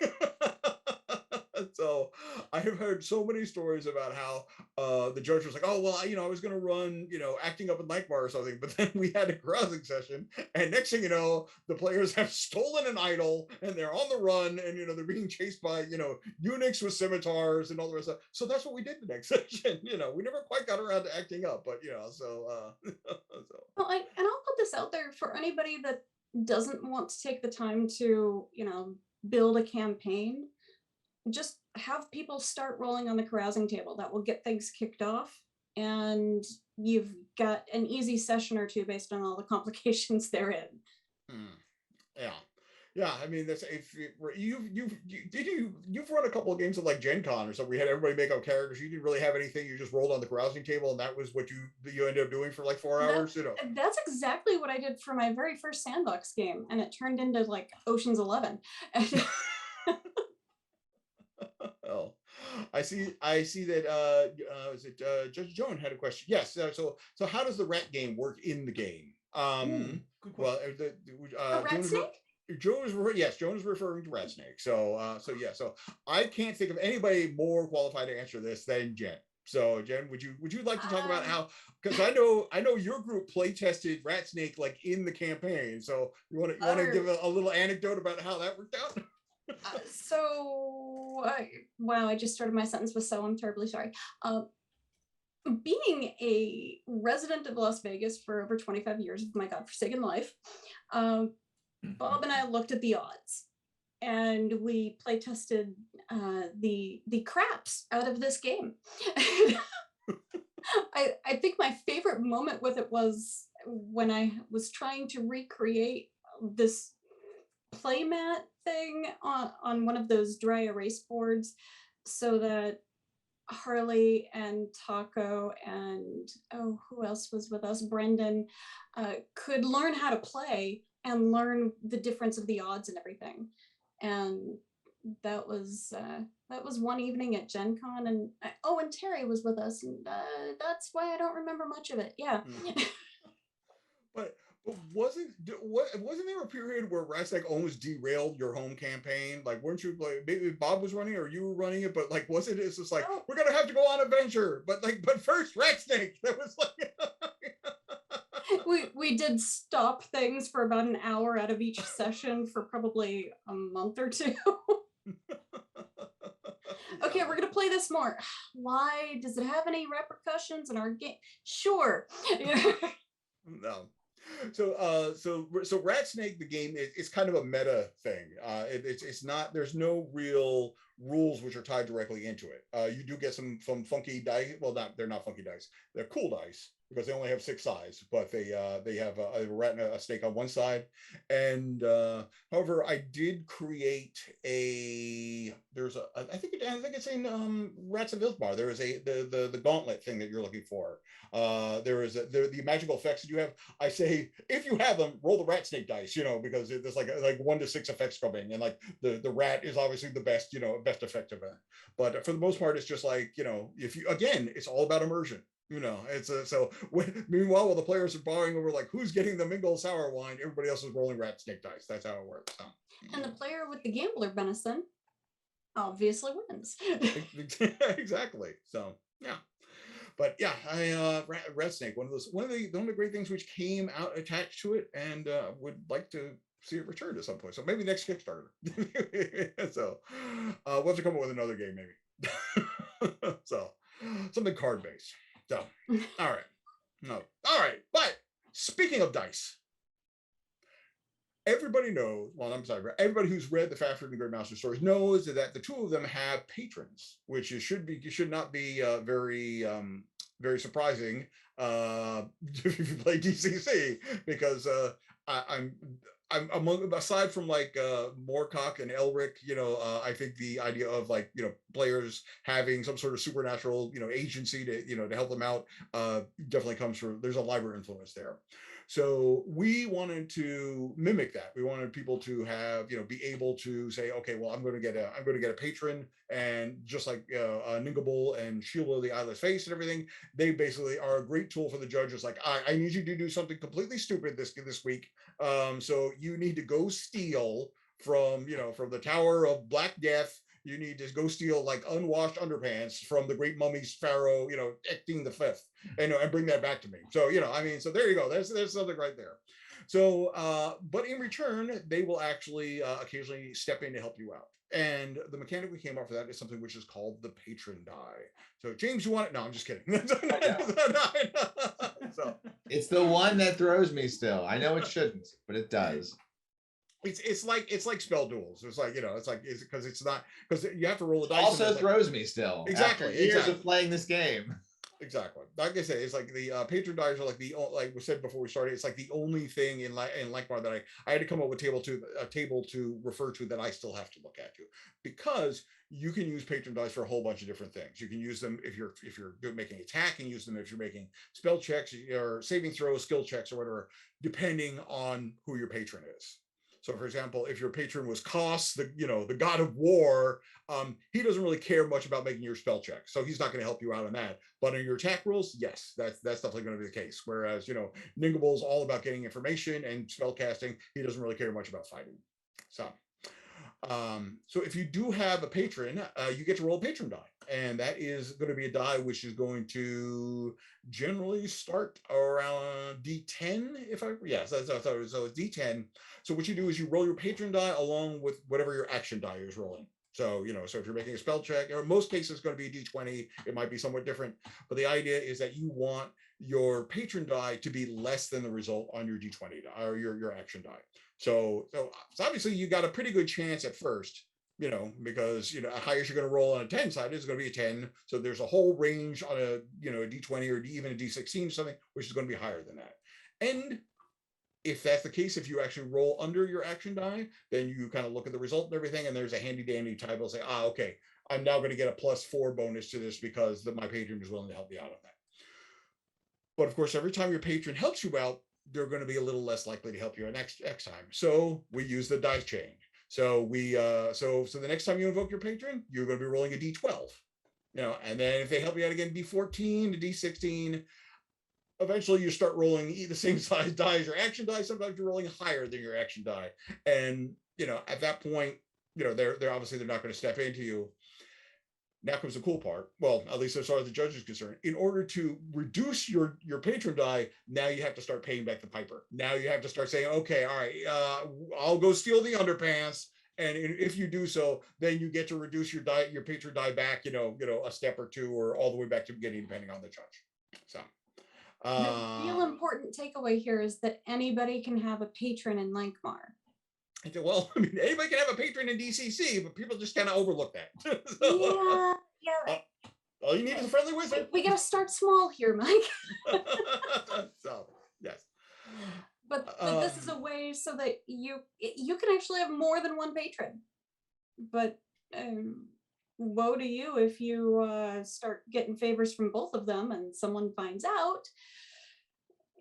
Speaker 1: so I have heard so many stories about how the judge was like, oh well, I was going to run acting up in Lankhmar or something, but then we had a carousing session, and next thing you know, the players have stolen an idol and they're on the run, and they're being chased by eunuchs with scimitars and all the rest of that. So that's what we did the next session. We never quite got around to acting up, but so
Speaker 4: well, and I'll put this out there for anybody that doesn't want to take the time to build a campaign. Just have people start rolling on the carousing table. That will get things kicked off, and you've got an easy session or two based on all the complications they're in.
Speaker 1: Yeah. I mean, that's if you've run a couple of games of like Gen Con or something. We had everybody make up characters. You didn't really have anything. You just rolled on the carousing table, and that was what you ended up doing for like 4 hours.
Speaker 4: That's exactly what I did for my very first sandbox game, and it turned into like Ocean's 11.
Speaker 1: Oh, I see that is it Judge Joan had a question. Yes. So how does the rat game work in the game?
Speaker 2: Good question.
Speaker 4: A rat snake?
Speaker 1: Joan is referring to rat snake. So I can't think of anybody more qualified to answer this than Jen. So Jen, would you like to talk about how, because I know your group play tested rat snake like in the campaign. So you want to give a little anecdote about how that worked out?
Speaker 4: Wow, I just started my sentence with so I'm terribly sorry. Being a resident of Las Vegas for over 25 years of my godforsaken life, Bob and I looked at the odds, and we play tested the craps out of this game. I think my favorite moment with it was when I was trying to recreate this playmat thing on one of those dry erase boards, so that Harley and Taco and who else was with us? Brendan could learn how to play and learn the difference of the odds and everything. And that was one evening at Gen Con, and and Terry was with us, and that's why I don't remember much of it. Yeah.
Speaker 1: But wasn't there a period where Rastek almost derailed your home campaign? Like, weren't you like, maybe Bob was running it or you were running it, but like, wasn't it? It's just like, we're gonna have to go on adventure, but first Ratsnake. That was like.
Speaker 4: we did stop things for about an hour out of each session for probably a month or two. Okay, we're gonna play this more. Why? Does it have any repercussions in our game? Sure.
Speaker 1: No. So Ratsnake, the game, is kind of a meta thing. It's not, there's no real rules which are tied directly into it. You do get some funky dice. Well, they're not funky dice. They're cool dice because they only have 6 sides, but they have a rat and a snake on one side. And however, I did create I think it's in Rats of Ilthmar. There is the gauntlet thing that you're looking for. There is the magical effects that you have. I say, if you have them, roll the rat snake dice, because there's like 1 to 6 effects coming, and like the rat is obviously the best, best effective event. But for the most part, it's just like, if you, again, it's all about immersion. It's meanwhile, while the players are borrowing over like who's getting the Mingle sour wine, everybody else is rolling rat snake dice. That's how it works. So.
Speaker 4: And the player with the gambler venison obviously wins.
Speaker 1: Exactly. So yeah. But yeah, Rat Snake, one of the great things which came out attached to it, and would like to see it return at some point. So maybe next Kickstarter. So we'll have to come up with another game maybe. So something card based. So all right. But speaking of dice, everybody knows. Well, I'm sorry. Everybody who's read the Fafhrd and Great Master stories knows that the two of them have patrons, which should not be very surprising if you play DCC, because I'm among, aside from like Moorcock and Elric, I think the idea of like players having some sort of supernatural agency to to help them out definitely comes from, there's a Leiber influence there. So we wanted to mimic that. We wanted people to have, be able to say, okay, well, I'm going to get a patron, and just like Ningauble and Sheila, the Eyeless Face and everything, they basically are a great tool for the judges. Like, I need you to do something completely stupid this week. So you need to go steal from the Tower of Black Death. You need to go steal like unwashed underpants from the great mummy's pharaoh, Ecting the Fifth, and bring that back to me. So, so there you go. There's something right there. So, but in return, they will actually occasionally step in to help you out. And the mechanic we came up for that is something which is called the patron die. So, James, you want it? No, I'm just kidding. So
Speaker 3: it's the one that throws me still. I know it shouldn't, but it does.
Speaker 1: It's like spell duels. It's like because you have to roll the dice.
Speaker 3: Also throws me still.
Speaker 1: Exactly.
Speaker 3: After years of playing this game.
Speaker 1: Exactly. Like I said, it's like the patron dice are like we said before we started. It's like the only thing in Lankhmar that I had to come up with a table to refer to that I still have to look at because you can use patron dice for a whole bunch of different things. You can use them if you're making attack, and use them if you're making spell checks or saving throws, skill checks, or whatever, depending on who your patron is. So, for example, if your patron was Kos, the god of war, he doesn't really care much about making your spell check, so he's not going to help you out on that. But in your attack rolls, yes, that's definitely going to be the case. Whereas, Ningauble is all about getting information and spell casting. He doesn't really care much about fighting. So if you do have a patron, you get to roll a patron die, and that is going to be a die which is going to generally start around D10. So it's D10. So what you do is you roll your patron die along with whatever your action die is rolling. So, so if you're making a spell check, or in most cases it's going to be a D20, it might be somewhat different. But the idea is that you want your patron die to be less than the result on your D20 die, or your action die. So obviously you got a pretty good chance at first, because highest you're going to roll on a 10 side is going to be a 10. So there's a whole range on a a D20 or even a D16 or something, which is going to be higher than that. And if that's the case, if you actually roll under your action die, then you kind of look at the result and everything, and there's a handy dandy table say, okay, I'm now going to get a +4 bonus to this because my patron is willing to help me out on that. But of course, every time your patron helps you out, they're going to be a little less likely to help you next time. So we use the dice chain. So so the next time you invoke your patron, you're going to be rolling a d12, and then if they help you out again, d14 to d16. Eventually, you start rolling the same size die as your action die. Sometimes you're rolling higher than your action die, and at that point, they're obviously they're not going to step into you. Now comes the cool part. Well, at least as far as the judge is concerned. In order to reduce your patron die, now you have to start paying back the piper. Now you have to start saying, okay, all right, I'll go steal the underpants. And if you do so, then you get to reduce your patron die back, a step or two, or all the way back to the beginning, depending on the judge. So
Speaker 4: the real important takeaway here is that anybody can have a patron in Lankhmar.
Speaker 1: Well, I mean, anybody can have a patron in DCC, but people just kind of overlook that.
Speaker 4: Yeah.
Speaker 1: All you need is a friendly wizard.
Speaker 4: We got to start small here, Mike.
Speaker 1: So, yes.
Speaker 4: But this is a way so that you can actually have more than one patron. But woe to you if you start getting favors from both of them and someone finds out.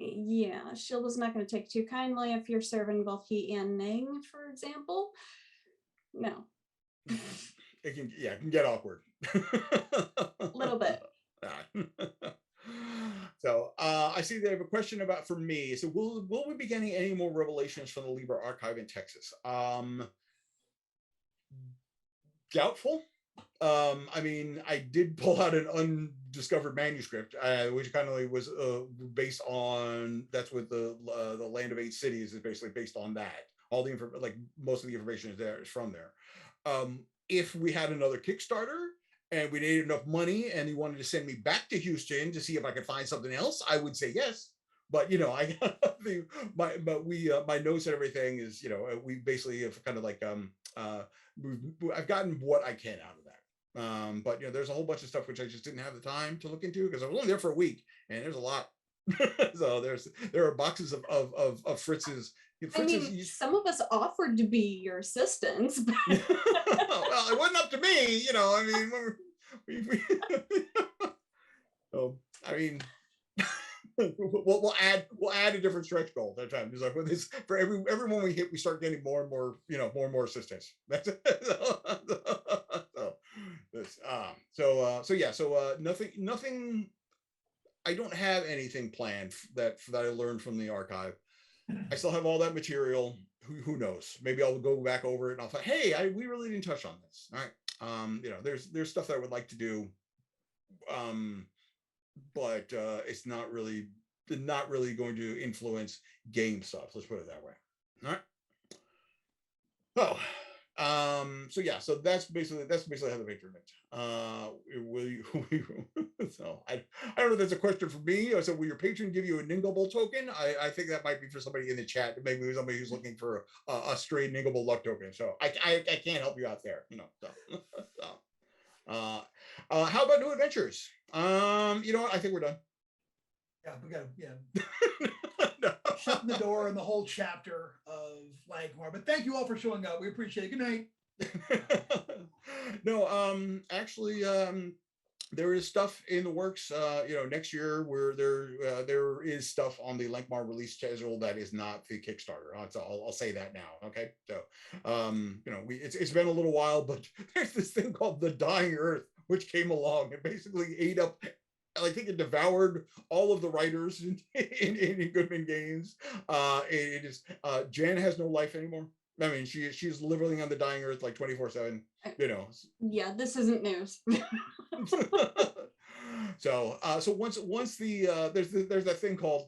Speaker 4: Yeah, Shilda's not going to take too kindly if you're serving both he and Ning, for example. No.
Speaker 1: It can get awkward.
Speaker 4: A little bit.
Speaker 1: So I see they have a question for me. So will we be getting any more revelations from the Leiber archive in Texas? Doubtful. I mean, I did pull out an undiscovered manuscript, which kind of was based on, that's what the Land of Eight Cities is basically based on that. All the most of the information is from there. If we had another Kickstarter and we needed enough money and he wanted to send me back to Houston to see if I could find something else, I would say yes. But I my notes and everything is we basically have kind of I've gotten what I can out of that. But there's a whole bunch of stuff which I just didn't have the time to look into because I was only there for a week and there's a lot. So there are boxes of Fritz's.
Speaker 4: I mean, some of us offered to be your assistants. But...
Speaker 1: well, it wasn't up to me, I mean, so I mean, we'll add a different stretch goal that time. It's like with this, for everyone we hit, we start getting more and more, more and more assistance. That's it. Nothing. I don't have anything planned that I learned from the archive. I still have all that material. Who knows? Maybe I'll go back over it and I'll think, hey, we really didn't touch on this. All right. There's stuff that I would like to do. But it's not really going to influence game stuff. Let's put it that way. All right. Oh, so that's basically how the patron went. So I don't know if that's a question for me. So will your patron give you a Ningauble token? I think that might be for somebody in the chat. Maybe somebody who's looking for a straight Ningauble luck token. So I can't help you out there. How about new adventures? You know what? I think we're done.
Speaker 2: Yeah, we got no. Shutting the door on the whole chapter of Lankhmar. But thank you all for showing up. We appreciate it. Good night.
Speaker 1: No, actually, there is stuff in the works. Next year where there is stuff on the Lankhmar release schedule that is not the Kickstarter. So I'll say that now. Okay, so it's been a little while, but there's this thing called the Dying Earth, which came along and basically ate up. I think it devoured all of the writers in Goodman Games. It is Jen has no life anymore. I mean, she's living on the Dying Earth like 24/7.
Speaker 4: Yeah, this isn't news.
Speaker 1: So once there's that thing called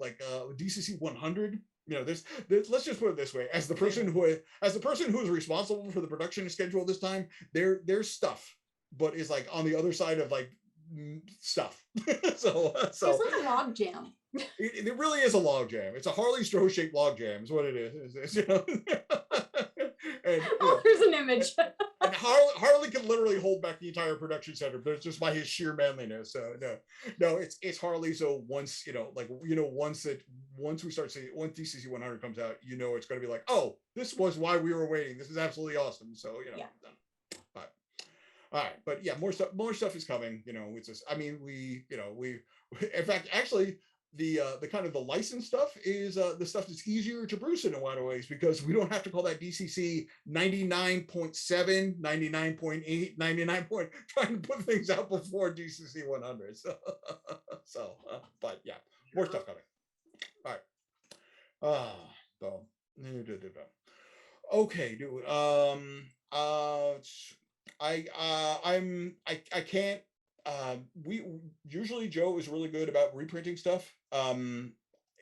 Speaker 1: DCC 100. There's let's just put it this way: as the person who is responsible for the production schedule this time, there's stuff, but is on the other side of stuff. so
Speaker 4: it's like a log jam.
Speaker 1: It really is a log jam. It's a Harley Stroh shaped log jam is what it is. And,
Speaker 4: there's an image.
Speaker 1: And Harley can literally hold back the entire production center, but it's just by his sheer manliness. So no, it's Harley. So once once we start seeing, once DCC 100 comes out, it's going to be like, oh, this was why we were waiting. This is absolutely awesome. So
Speaker 4: Yeah.
Speaker 1: All right, but yeah, more stuff is coming. It's just, I mean, in fact, actually, the kind of the license stuff is the stuff that's easier to produce in a lot of ways, because we don't have to call that DCC 99.7, 99.8, 99 point, trying to put things out before DCC 100. But yeah, more stuff coming. All right. So, okay, dude. I can't. We usually Joe is really good about reprinting stuff.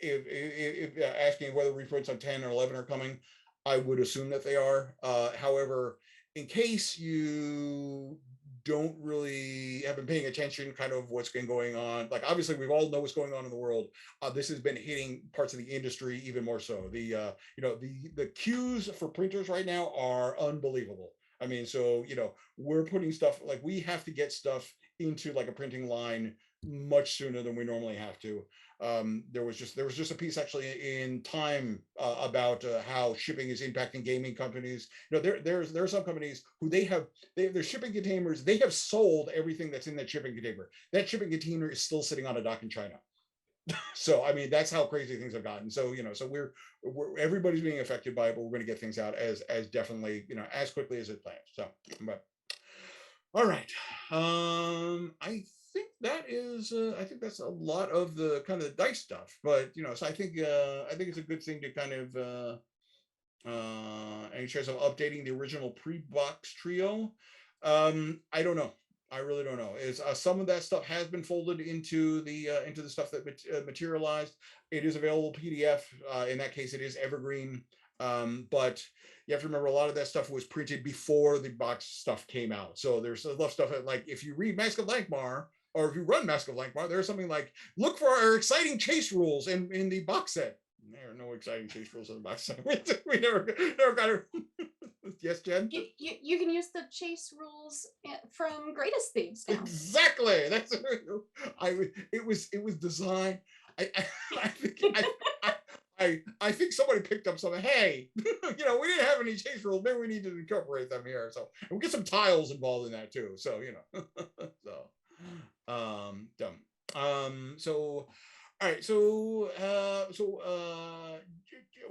Speaker 1: If asking whether reprints on 10 or 11 are coming, I would assume that they are. However, in case you don't really have been paying attention, kind of what's been going on, like obviously we all know what's going on in the world. This has been hitting parts of the industry even more so. The queues for printers right now are unbelievable. I mean, so we're putting stuff, like we have to get stuff into like a printing line much sooner than we normally have to. There was just a piece actually in Time about how shipping is impacting gaming companies. There are some companies who their shipping containers, they have sold everything that's in that shipping container. That shipping container is still sitting on a dock in China. So I mean, that's how crazy things have gotten. So so we're everybody's being affected by it, but we're going to get things out as definitely as quickly as it plans. So, but all right. I think that's a lot of the kind of the dice stuff. But so I think it's a good thing to kind of any chance of updating the original pre-box trio. I don't know. I really don't know. Is some of that stuff has been folded into the stuff that materialized. It is available PDF. In that case, it is evergreen. But you have to remember, a lot of that stuff was printed before the box stuff came out. So there's enough stuff that, like, if you read Mask of Lankhmar, or if you run Mask of Lankhmar, there's something like, look for our exciting chase rules in the box set. There are no exciting chase rules in the box set. We never got it. Yes, Jen?
Speaker 4: You can use the chase rules from Greatest Thieves now.
Speaker 1: Exactly. That's it was designed. I think somebody picked up something. Hey, we didn't have any chase rules. Maybe we need to incorporate them here. So and we'll get some tiles involved in that too. So dumb. So all right. So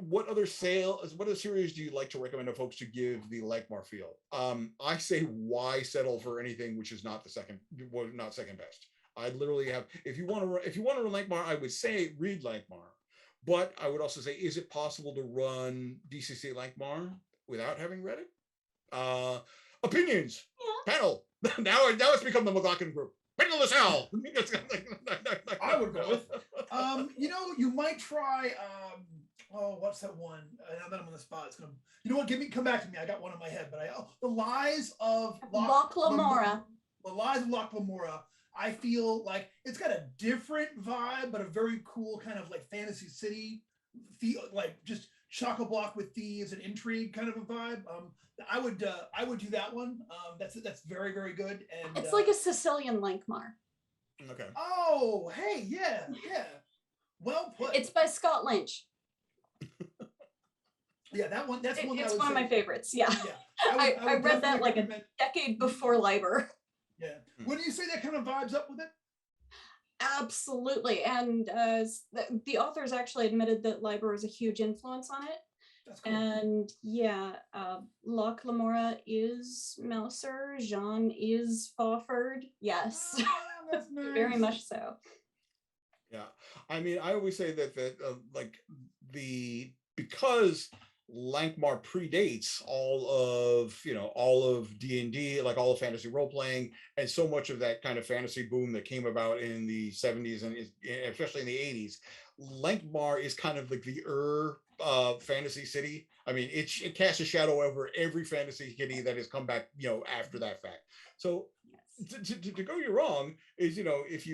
Speaker 1: what other series do you like to recommend to folks to give the Lankhmar feel? I say, why settle for anything which is not second best? I literally have, if you want to run Lankhmar, I would say read Lankhmar, but I would also say, is it possible to run DCC Lankhmar without having read it? Opinions, yeah. Panel. Now it's become the McLaughlin group. Brenda LaSalle.
Speaker 2: I would go with. You might try. What's that one? Now that I'm on the spot, it's gonna. You know what? Come back to me. I got one in my head, but The Lies of
Speaker 4: Lochlamora.
Speaker 2: The Lies of Lochlamora. I feel like it's got a different vibe, but a very cool kind of like fantasy city, like just chock-a-block with thieves and intrigue kind of a vibe. I would do that one. That's very, very good. And
Speaker 4: it's like a Sicilian Lankhmar.
Speaker 1: Okay.
Speaker 2: Oh, hey, yeah. Well put.
Speaker 4: It's by Scott Lynch.
Speaker 2: Yeah, that one. It's one
Speaker 4: of my favorites. Yeah. I read that like a decade before Leiber.
Speaker 2: Yeah. Wouldn't you say that kind of vibes up with it?
Speaker 4: Absolutely. And the authors actually admitted that Leiber was a huge influence on it.
Speaker 2: That's cool.
Speaker 4: And yeah, Lochlamora is Mouser, Jean is Fawford. Yes.
Speaker 2: That's nice.
Speaker 4: Very much so.
Speaker 1: Yeah. I mean, I always say that because Lankhmar predates all of D&D, like all of fantasy role playing, and so much of that kind of fantasy boom that came about in the 70s and especially in the 80s. Lankhmar is kind of like the fantasy city. I mean, it casts a shadow over every fantasy city that has come back, after that fact. So to go you wrong is, if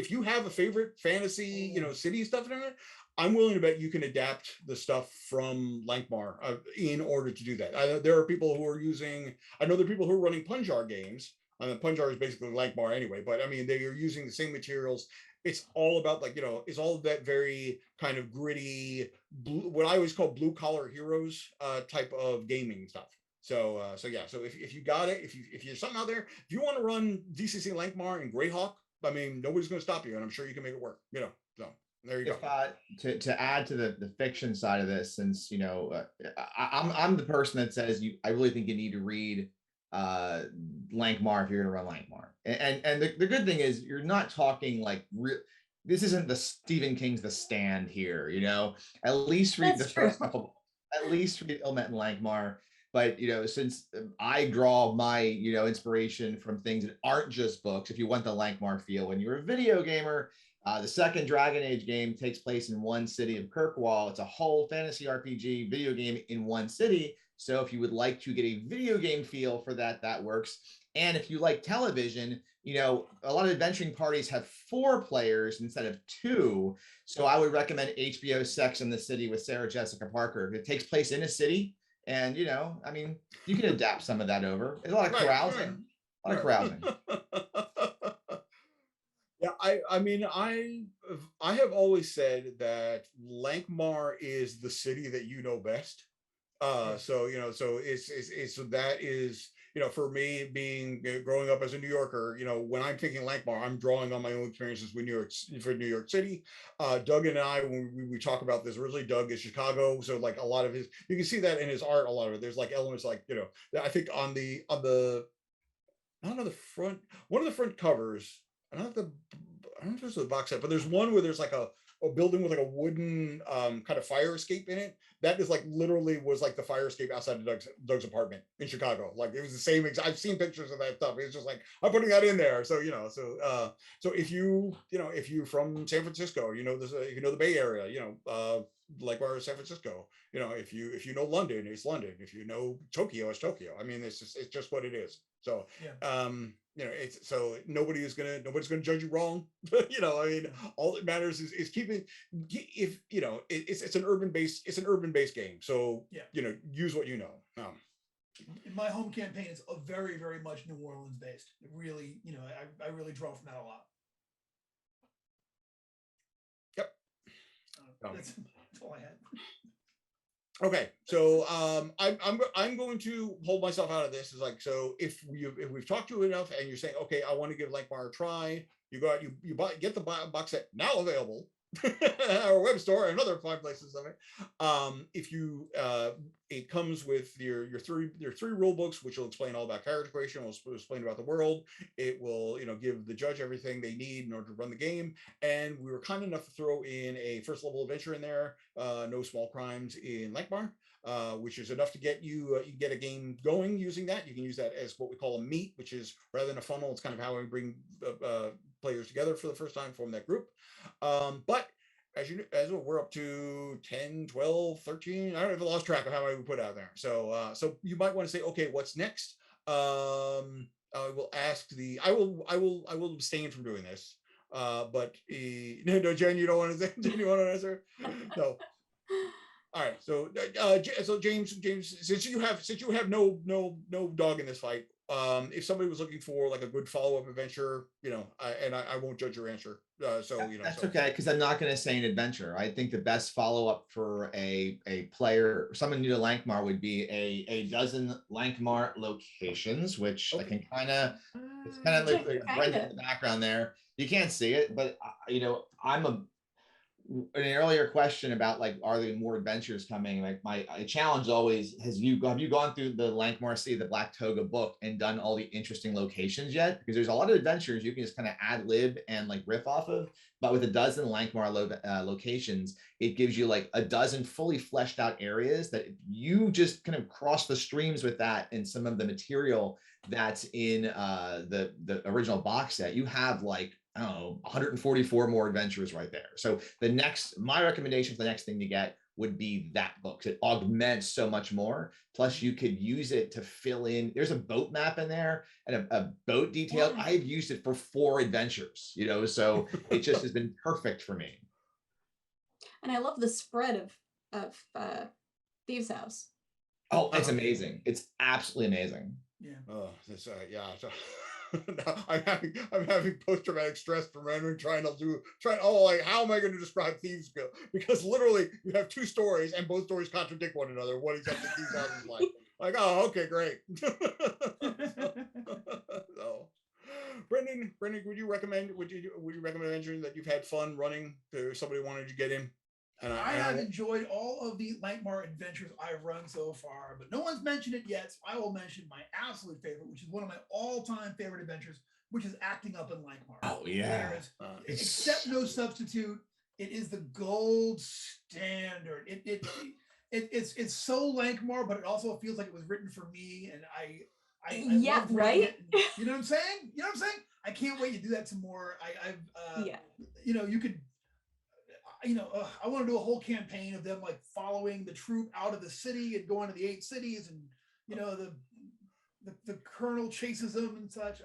Speaker 1: you have a favorite fantasy, city stuff in it, I'm willing to bet you can adapt the stuff from Lankhmar in order to do that. There are people who are I know there are people who are running Punjar games. Punjar is basically Lankhmar anyway, but I mean, they are using the same materials. It's all about it's all of that very kind of gritty, what I always call blue collar heroes type of gaming stuff. So yeah. So if you got it, if you're something out there, if you want to run DCC Lankhmar and Greyhawk, I mean, nobody's going to stop you, and I'm sure you can make it work. So there you go.
Speaker 3: To add to the fiction side of this, since I'm the person that says I really think you need to read Lankhmar if you're going to run Lankhmar, and the good thing is you're not talking like this isn't the Stephen King's The Stand here. At least read the first couple. At least read Ilmet and Lankhmar. But since I draw my inspiration from things that aren't just books, if you want the Lankhmar feel, when you're a video gamer, the second Dragon Age game takes place in one city of Kirkwall. It's a whole fantasy RPG video game in one city. So if you would like to get a video game feel for that, that works. And if you like television, a lot of adventuring parties have 4 players instead of 2. So I would recommend HBO's Sex and the City with Sarah Jessica Parker. It takes place in a city. And, I mean, you can adapt some of that over. There's a lot of carousing. A lot of carousing.
Speaker 1: Yeah, I mean, I have always said that Lankhmar is the city that you know best. So that is, for me growing up as a New Yorker, when I'm thinking Lankhmar, I'm drawing on my own experiences with New York City. Doug and I, when we talk about this, originally Doug is Chicago. So like a lot of you can see that in his art, a lot of it. There's like elements like, I think on the, not on the front, one of the front covers, I don't know if it's the box set, but there's one where there's like a building with like a wooden kind of fire escape in it. That is like literally was like the fire escape outside of Doug's apartment in Chicago. Like it was the same. I've seen pictures of that stuff. It's just like I'm putting that in there. So so if you're from San Francisco, this the Bay Area, like where San Francisco, if you know London, it's London. If you know Tokyo, it's Tokyo. I mean, it's just what it is. So it's so nobody's gonna judge you wrong. I mean, all that matters is keeping, if it's an urban based game. So use what you know.
Speaker 2: In my home campaign, it's a very, very much New Orleans based. It really, I really draw from that a lot.
Speaker 1: Yep.
Speaker 2: That's all I had.
Speaker 1: Okay, so I'm going to hold myself out of this. Is like, so if we've talked to you enough and you're saying, okay, I want to give Lankhmar a try, get the box set now available our web store and other 5 places of it. If you it comes with your 3 rule books, which will explain all about character creation, will explain about the world. It will give the judge everything they need in order to run the game. And we were kind enough to throw in a first level adventure in there, No Small Crimes in Lankhmar, which is enough to get you get a game going using that. You can use that as what we call a meet, which is rather than a funnel. It's kind of how we bring players together for the first time, form that group. But as we're up to 10, 12, 13, I don't have lost track of how many we put out there. So so you might want to say, okay, what's next? I will abstain from doing this. But no, Jen, you don't want to say? Jen, you want to answer? No. All right. So James, since you have no dog in this fight, if somebody was looking for like a good follow-up adventure, I won't judge your answer. That's
Speaker 3: okay, because I'm not going to say an adventure. I think the best follow-up for a player, someone new to Lankhmar, would be a dozen Lankhmar locations, which I can it's kind of like Brenda in the background there. You can't see it, but I'm an earlier question about like, are there more adventures coming? Like my challenge always have you gone through the Lankhmar City, the Black Toga book, and done all the interesting locations yet? Because there's a lot of adventures you can just kind of ad lib and like riff off of, but with a dozen Lankhmar locations, it gives you like a dozen fully fleshed out areas that you just kind of cross the streams with that, and some of the material that's in the original box set. You have like, I don't know, 144 more adventures right there. So my recommendation for the next thing to get would be that book. It augments so much more. Plus you could use it to fill in. There's a boat map in there and a boat detail. I've used it for 4 adventures, so it just has been perfect for me. And
Speaker 4: I love the spread of Thieves House.
Speaker 3: Oh, it's amazing. It's absolutely amazing.
Speaker 2: Yeah.
Speaker 1: Oh, this, yeah. So I'm having post-traumatic stress from trying like, how am I going to describe Thieves Guild? Because literally you have 2 stories and both stories contradict one another. What exactly Thieves House is like. Like, oh, okay, great. So, Brendan, would you recommend adventuring that you've had fun running to somebody wanted to get in? And
Speaker 2: I have enjoyed all of the Lankhmar adventures I've run so far, but no one's mentioned it yet. So I will mention my absolute favorite, which is one of my all-time favorite adventures, which is acting up in Lankhmar.
Speaker 3: Oh yeah,
Speaker 2: Except no substitute. It is the gold standard. It's so Lankhmar, but it also feels like it was written for me, and I
Speaker 4: yeah,
Speaker 2: love
Speaker 4: right.
Speaker 2: You know what I'm saying? You know what I'm saying? I can't wait to do that some more.
Speaker 4: Yeah.
Speaker 2: You know, you could. I want to do a whole campaign of them like following the troop out of the city and going to the 8 cities, and the colonel chases them and such.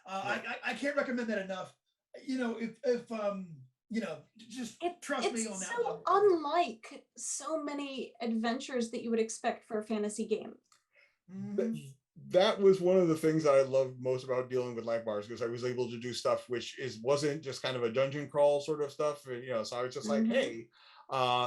Speaker 2: I can't recommend that enough. Just trust me on that.
Speaker 4: It's so unlike so many adventures that you would expect for a fantasy game.
Speaker 1: That was one of the things that I loved most about dealing with Lankhmar, because I was able to do stuff which wasn't just kind of a dungeon crawl sort of stuff. And, so I was just like, hey,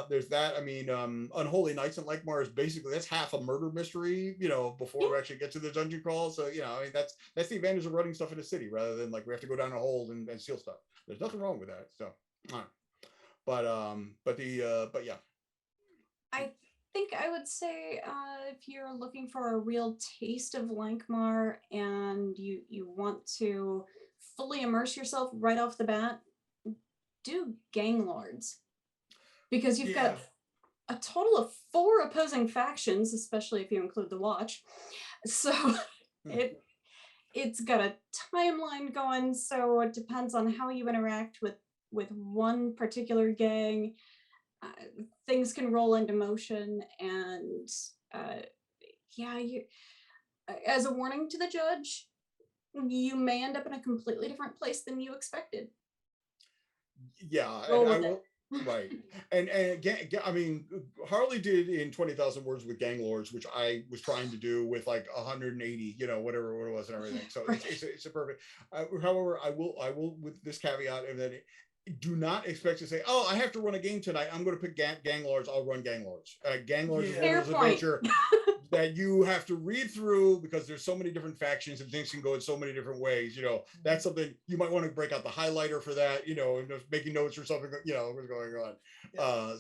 Speaker 1: there's that. I mean, Unholy Knights in Lankhmar is basically, that's half a murder mystery, before we actually get to the dungeon crawl. So, I mean, that's the advantage of running stuff in the city rather than like we have to go down a hole and steal stuff. There's nothing wrong with that. So, all right. But yeah.
Speaker 4: I think I would say if you're looking for a real taste of Lankhmar and you want to fully immerse yourself right off the bat, do Gang Lords, because you've got a total of 4 opposing factions, especially if you include the Watch. So it's got a timeline going, so it depends on how you interact with one particular gang. Things can roll into motion, and you, as a warning to the judge, you may end up in a completely different place than you expected.
Speaker 1: Yeah, and I will. Right, and I mean, Harley did in 20,000 Words with Gang Lords, which I was trying to do with like 180, whatever it was and everything. So it's a perfect. However, I will with this caveat of that. Do not expect to say, oh, I have to run a game tonight. I'm going to pick Gang Lords. I'll run Gang Lords. Gang Lords is one of those adventure that you have to read through because there's so many different factions and things can go in so many different ways. That's something you might want to break out the highlighter for that, and just making notes or something, what's going on. Yeah.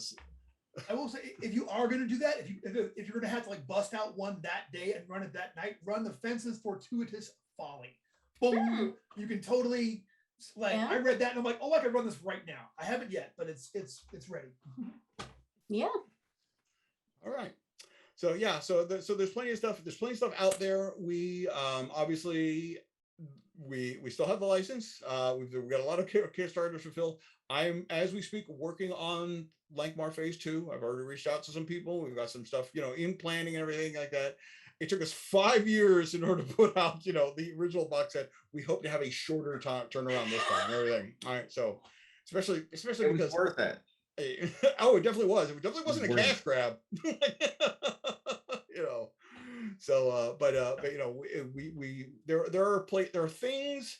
Speaker 2: I will say, if you are going to do that, if you're going to have to like bust out one that day and run it that night, run the Fences Fortuitous Folly. Boom. You can totally... I read that and I'm like, oh, I can run this right now. I haven't yet, but it's ready.
Speaker 4: Yeah.
Speaker 1: All right. So yeah, so there's plenty of stuff. There's plenty of stuff out there. We obviously we still have the license. We've got a lot of Kickstarters to fill. I'm, as we speak, working on Lankhmar Phase 2. I've already reached out to some people. We've got some stuff, in planning and everything like that. It took us 5 years in order to put out, the original box set. We hope to have a shorter turnaround this time and everything. All right, so especially
Speaker 3: it
Speaker 1: because
Speaker 3: was worth it.
Speaker 1: Oh, it definitely was. It definitely wasn't a cash grab. So, but there are things.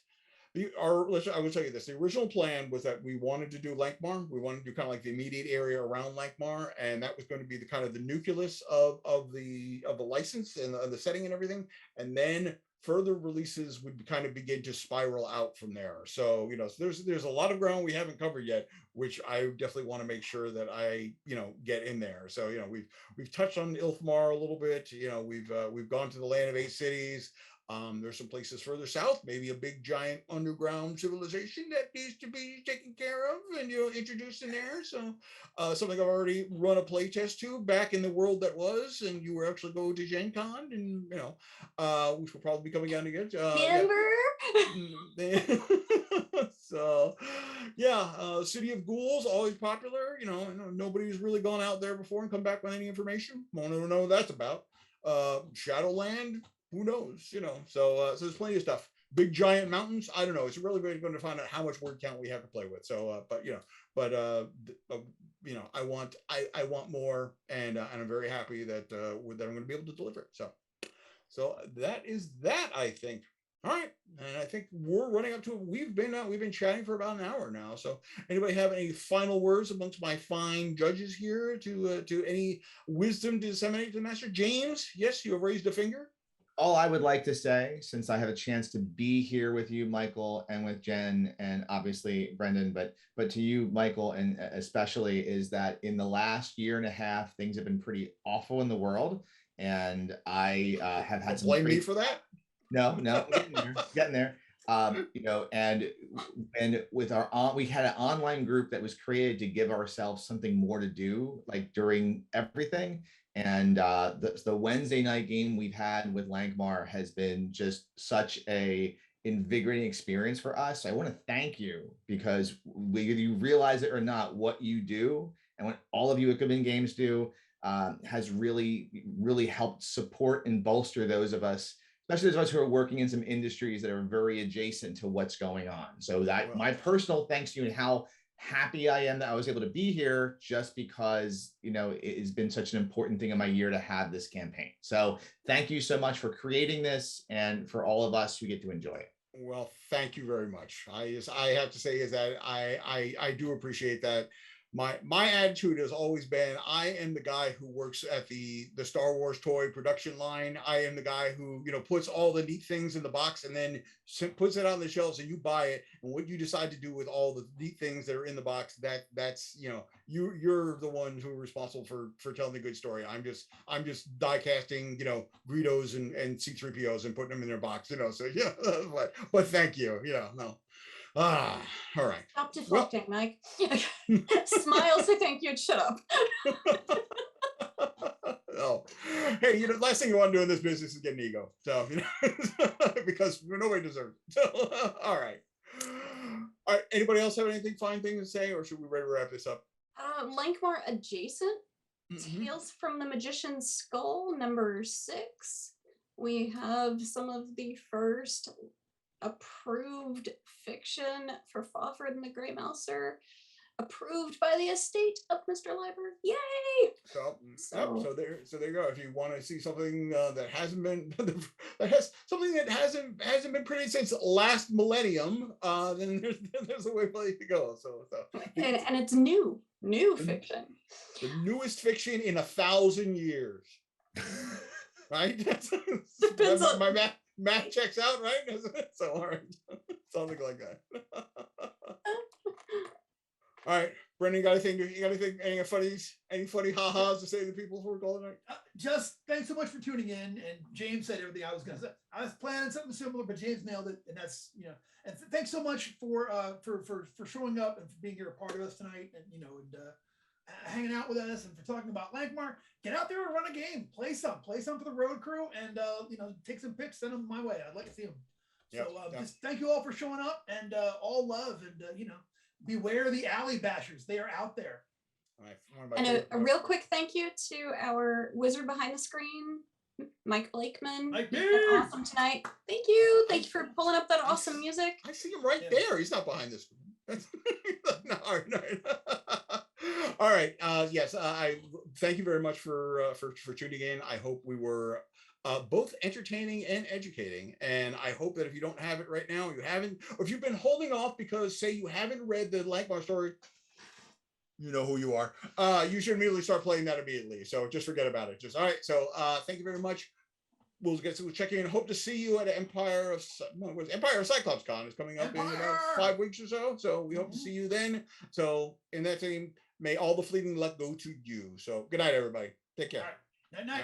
Speaker 1: I will tell you this: the original plan was that we wanted to do Lankhmar. We wanted to do kind of like the immediate area around Lankhmar, and that was going to be the kind of the nucleus of the license and the setting and everything. And then further releases would kind of begin to spiral out from there. So so there's a lot of ground we haven't covered yet, which I definitely want to make sure that I get in there. So we've touched on Ilfmar a little bit. We've gone to the Land of 8 Cities. There's some places further south, maybe a big giant underground civilization that needs to be taken care of and introduced in there. So something I've already run a play test to back in the world that was, and you were actually going to Gen Con, and which will probably be coming out again.
Speaker 4: Denver.
Speaker 1: So City of Ghouls, always popular. Nobody's really gone out there before and come back with any information. Want to know what that's about. Shadowland. Who knows, so there's plenty of stuff. Big giant mountains. I don't know. It's really going to find out how much word count we have to play with. So, I want more, and I'm very happy that I'm going to be able to deliver it. So that is that. I think. All right, and I think we're running up to. We've been chatting for about an hour now. So, anybody have any final words amongst my fine judges here to any wisdom to disseminate to the master? James, yes, you have raised a finger.
Speaker 3: All I would like to say, since I have a chance to be here with you, Michael, and with Jen, and obviously Brendan, but to you, Michael, and especially, is that in the last year and a half, things have been pretty awful in the world, and I have had some.
Speaker 1: Blame me for that.
Speaker 3: No, getting there. You know, and with we had an online group that was created to give ourselves something more to do, like during everything. And the Wednesday night game we've had with Lankhmar has been just such a invigorating experience for us. I want to thank you, because whether you realize it or not, what you do and what all of you at Goodman Games do has really helped support and bolster those of us, especially those of us who are working in some industries that are very adjacent to what's going on. So that my personal thanks to you, and how happy I am that I was able to be here, just because, you know, it has been such an important thing in my year to have this campaign. So thank you so much for creating this, and for all of us who get to enjoy it.
Speaker 1: Well, thank you very much. I have to say is that I do appreciate that. My attitude has always been, I am the guy who works at the Star Wars toy production line. I am the guy who, you know, puts all the neat things in the box and then puts it on the shelves and you buy it. And what you decide to do with all the neat things that are in the box, that's, you know, you're the ones who are responsible for telling the good story. I'm just die casting, you know, Greedos and C-3POs and putting them in their box, you know. So yeah, but thank you. Yeah, no. All right.
Speaker 4: Stop deflecting, Mike. Smiles, I think you'd shut up.
Speaker 1: Oh, hey, you know, last thing you want to do in this business is get an ego. So, you know, because nobody deserves it. So, all right. All right. Anybody else have anything fine thing to say, or should we ready to wrap this up?
Speaker 4: Lankhmar adjacent. Tales from the Magician's Skull, number 6. We have some of the first approved fiction for Fafhrd and the Grey Mouser, approved by the estate of Mr. Leiber. Yay!
Speaker 1: So there you go. If you want to see something that hasn't been that hasn't been printed since last millennium, then there's a way for you to go. So
Speaker 4: and it's new fiction.
Speaker 1: The newest fiction in 1,000 years. Right? Depends on my math checks out, right? So all right. Something like that. All right, Brendan, you got anything, any funny ha-has to say to the people before we call it night?
Speaker 2: Just thanks so much for tuning in. And James said everything I was going to say. I was planning something similar, but James nailed it. And that's, you know, and thanks so much for showing up and for being here a part of us tonight, and, you know, and hanging out with us, and for talking about Lankhmar. Get out there and run a game, play some for the road crew, and you know, take some pics, send them my way. I'd like to see them. So just thank you all for showing up, and all love, and you know, beware the alley bashers. They are out there.
Speaker 4: And a real quick thank you to our wizard behind the screen, Mike Blakeman.
Speaker 2: Mike,
Speaker 4: you've been awesome tonight. Thank you for pulling up that awesome music.
Speaker 1: I see him right there. He's not behind the screen. No, no. All right. Yes, I thank you very much for tuning in. I hope we were both entertaining and educating. And I hope that if you don't have it right now, you haven't, or if you've been holding off because, say, you haven't read the Lankhmar story, you know who you are. You should immediately start playing that immediately. So just forget about it. All right. So thank you very much. We'll check in. Hope to see you at Empire of Cyclops Con is coming up in about 5 weeks or so. So we hope to see you then. So in that same, may all the fleeting luck go to you. So good night, everybody. Take care.
Speaker 2: All right. Night.